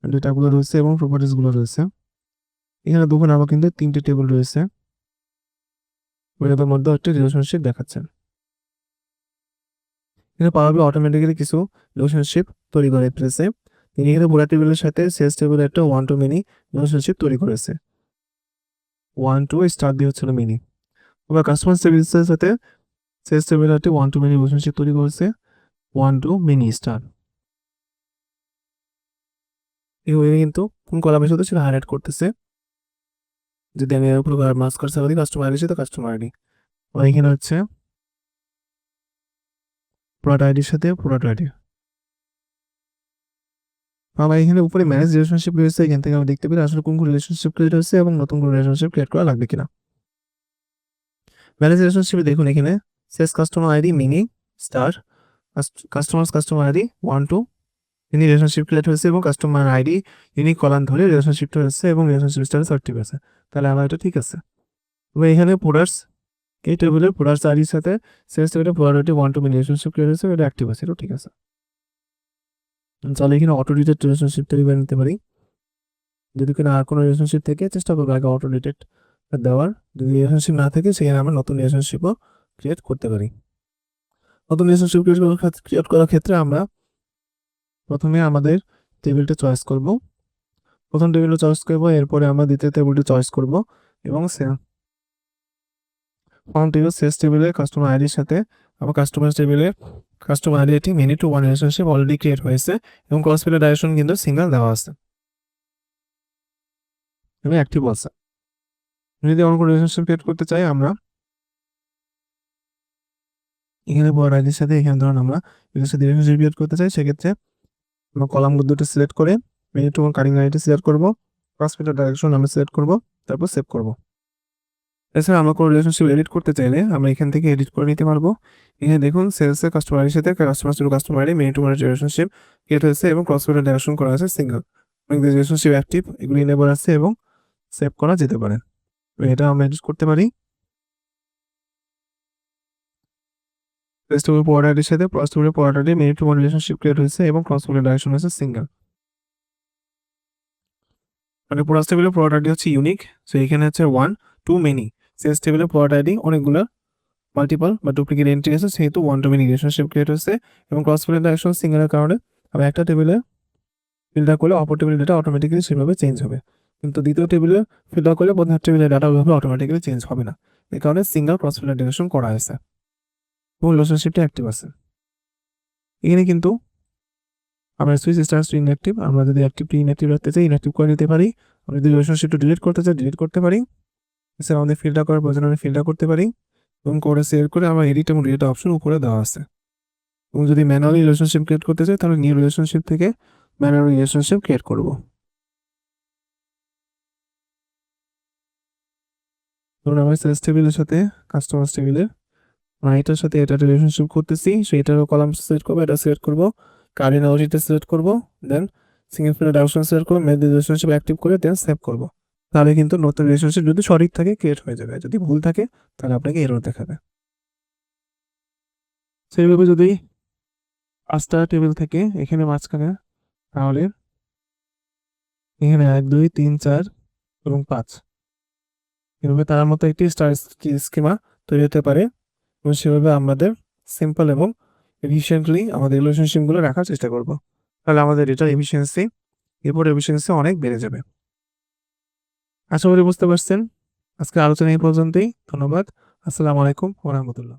ডেটাগুলো রয়েছে এবং প্রপার্টিসগুলো রয়েছে। এখানে দেখুন আমার কিন্তু 3টে টেবিল রয়েছে, ওইটার মধ্যে একটা রিলেশনশিপ দেখাচ্ছেন। এখানে পাওয়ার বি অটোমেটিক্যালি কিছু রিলেশনশিপ তৈরি করে ফেলেছে। তিনি এখানে পুরা টেবিলের সাথে সেলস টেবিলের একটা ওয়ান টু মেনি রিলেশনশিপ তৈরি করেছে। ওয়ান টু স্টার দিয়ে হচ্ছিল মেনি, আবার কাস্টমার সার্ভিসের সাথে সেলস টেবিলের একটা ওয়ান টু মেনি রিলেশনশিপ তৈরি করেছে ওয়ান টু মেনি স্টার। এগুলো কিন্তু কোন কলামের সাথে সেটা হাইলাইট করতেছে। যদি আমি এর উপর মাস্ক কার্সার করি কাস্টমার আইডি সাথে কাস্টমার আইডি, এখানে হচ্ছে প্রোডাক্ট আইডির সাথে প্রোডাক্ট আইডি। আমার এখানে উপরে ম্যানেজ রিলেশনশিপ রয়েছে, এখান থেকে আমি দেখতে পারি আসলে কোন কোন রিলেশনশিপ ক্রিয়েট হয়েছে এবং নতুন কোন রিলেশনশিপ ক্রিয়েট করা লাগবে কিনা। ম্যানেজ রিলেশনশিপে দেখুন এখানে sales customer ID many star, customer ID one to many relationship create হয়েছে এবং কাস্টমার আইডি ইউনিক কলাম ধরে রিলেশনশিপটা হয়েছে এবং রিলেশনশিপ স্টার সার্টিফিকেট আছে, তাহলে আমার এটা ঠিক আছে। এবং এখানে প্রোডাক্টস এই টেবিলের প্রোডাক্টস আইডির সাথে সেলস টেবিলের product one to many relationship create হয়েছে, এটা অ্যাক্টিভ আছে, এটা ঠিক আছে। তাহলে এখানে অটো ডিটেক্ট রিলেশনশিপ তৈরি করে নিতে পারি। যদি কিনা আর কোনো রিলেশনশিপ থেকে চেষ্টা করবো আগে অটো ডিটেক্ট দেওয়ার, যদি রিলেশনশিপ না থাকে সেখানে আমরা নতুন রিলেশনশিপও ক্রিয়েট করতে পারি। নতুন রিলেশনশিপ ক্রিয়েট করার ক্ষেত্রে আমরা প্রথমে আমাদের টেবিলটা চয়েস করব, প্রথম টেবিলটা চয়েস করবো, এরপরে আমরা দ্বিতীয় টেবিলটা চয়েস করব এবং ফর্ম টেবিল সেলস টেবিলে কাস্টমার আইডির সাথে আবার কাস্টমার টেবিলে কাস্টমার আইডি একটি many to one relationship already create হয়েছে এবং ক্রস ফিল্টার ডাইরেকশন কিন্তু সিঙ্গেল দেওয়া আছে এবং অ্যাক্টিভ আছে। যদি অন্য কোনো রিলেশনশিপ ক্রিয়েট করতে চাই আমরা এখানে প্রোডাক্ট আইডির সাথে এখানে ধরুন আমরা রিলেশনশিপ ক্রিয়েট করতে চাই, সেক্ষেত্রে আমরা কলাম দুটো সিলেক্ট করে many to one cutting ID select করবো, ক্রস ফিল্টার ডাইরেকশন আমরা সিলেক্ট করবো, তারপর সেভ করবো। এছাড়া আমরা কোনো রিলেশনশিপ এডিট করতে চাইলে আমরা এখান থেকে এডিট করে নিতে পারবো। এখানে দেখুন সেলসের কাস্টমারের সাথে customer many to one relationship create হয়েছে এবং ক্রস ফিল্টার ডাইরেকশন করা আছে সিঙ্গেল, রিলেশনশিপ অ্যাক্টিভ, এগুলো ইনেবল আছে এবং সেভ করা যেতে পারে, এটা আমরা এডিট করতে পারি। প্রোডাক্ট আইডির সাথে product ID many to one relationship create হয়েছে এবং ক্রস ফিল্টার ডাইরেকশন হয়েছে সিঙ্গেল। মানে প্রোডাক্ট টেবিলে প্রোডাক্ট আইডি হচ্ছে ইউনিক, সো এখানে হচ্ছে ওয়ান টু মেনি, সেলস টেবিলে প্রোডাক্ট আইডি অনেকগুলো মাল্টিপল বা ডুপ্লিকেট এন্ট্রি আছে সেহেতু one to many relationship create হচ্ছে এবং ক্রস ফিল্ড অ্যাকশন সিঙ্গেলের কারণে আমি একটা টেবিলে ফিল্টার করলে অপর টেবিলের ডাটা অটোমেটিক্যালি সেভাবে চেঞ্জ হবে, কিন্তু দ্বিতীয় টেবিলে ফিল্টার করলে প্রধান টেবিলের ডাটা ওইভাবে অটোমেটিক্যালি চেঞ্জ হবে না। এই কারণে সিঙ্গেল ক্রস ফিল্টার রিলেশন করা হয়েছে এবং রিলেশনশিপটা অ্যাক্টিভ আছে। এখানে কিন্তু আমরা সুইচ স্টার্স টু ইনঅ্যাক্টিভ, আমরা যদি অ্যাক্টিভ টু ইনঅ্যাক্টিভ রাখতে চাই ইনঅ্যাক্টিভ করে নিতে পারি, আমরা যদি রিলেশনশিপটা ডিলিট করতে চাই ডিলিট করতে পারি, এছাড়া আমাদের ফিল্টার করার প্রয়োজন হলে ফিল্টার করতে পারি এবং কোডে সেভ করে আমার এডিট এবং ডিলিট অপশন উপরে দেওয়া আছে। এবং যদি ম্যানুয়ালি রিলেশনশিপ ক্রিয়েট করতে চাই তাহলে নিউ রিলেশনশিপ থেকে ম্যানুয়াল রিলেশনশিপ ক্রিয়েট করব। ধরুন আমার সেলস টেবিলের সাথে কাস্টমার টেবিলের এটার সাথে এটা রিলেশনশিপ করতেছি, সেইটারও কলাম সিলেক্ট করবো, এটা সিলেক্ট করবো, কার্ডিনালিটিটা সিলেক্ট করবো, দেন সিঙ্গেল ফিল্ড অপশন সিলেক্ট করবো, মেল রিলেশনশিপ অ্যাক্টিভ করে দেন সেভ করবো। তাহলে কিন্তু নতুন রিলেশনশিপ যদি সঠিক থাকে ক্রিয়েট হয়ে যাবে, যদি ভুল থাকে তাহলে আপনাকে এরর দেখাবে। সেইভাবে যদি 5টা টেবিল থেকে এখানে মাঝখানে, তাহলে এখানে 1 2 3 4 এবং 5 এভাবে তার মতো একটি স্টার স্কিমা তৈরি হতে পারে এবং সেভাবে আমাদের সিম্পল এবং এফিসিয়েন্টলি আমাদের রিলেশনশিপগুলো রাখার চেষ্টা করব। তাহলে আমাদের ডেটার এফিসিয়েন্সি অনেক বেড়ে যাবে। আশা করি বুঝতে পারছেন। আজকের আলোচনা এই পর্যন্তই। ধন্যবাদ। আসসালামু আলাইকুম ওয়া রাহমাতুল্লাহ।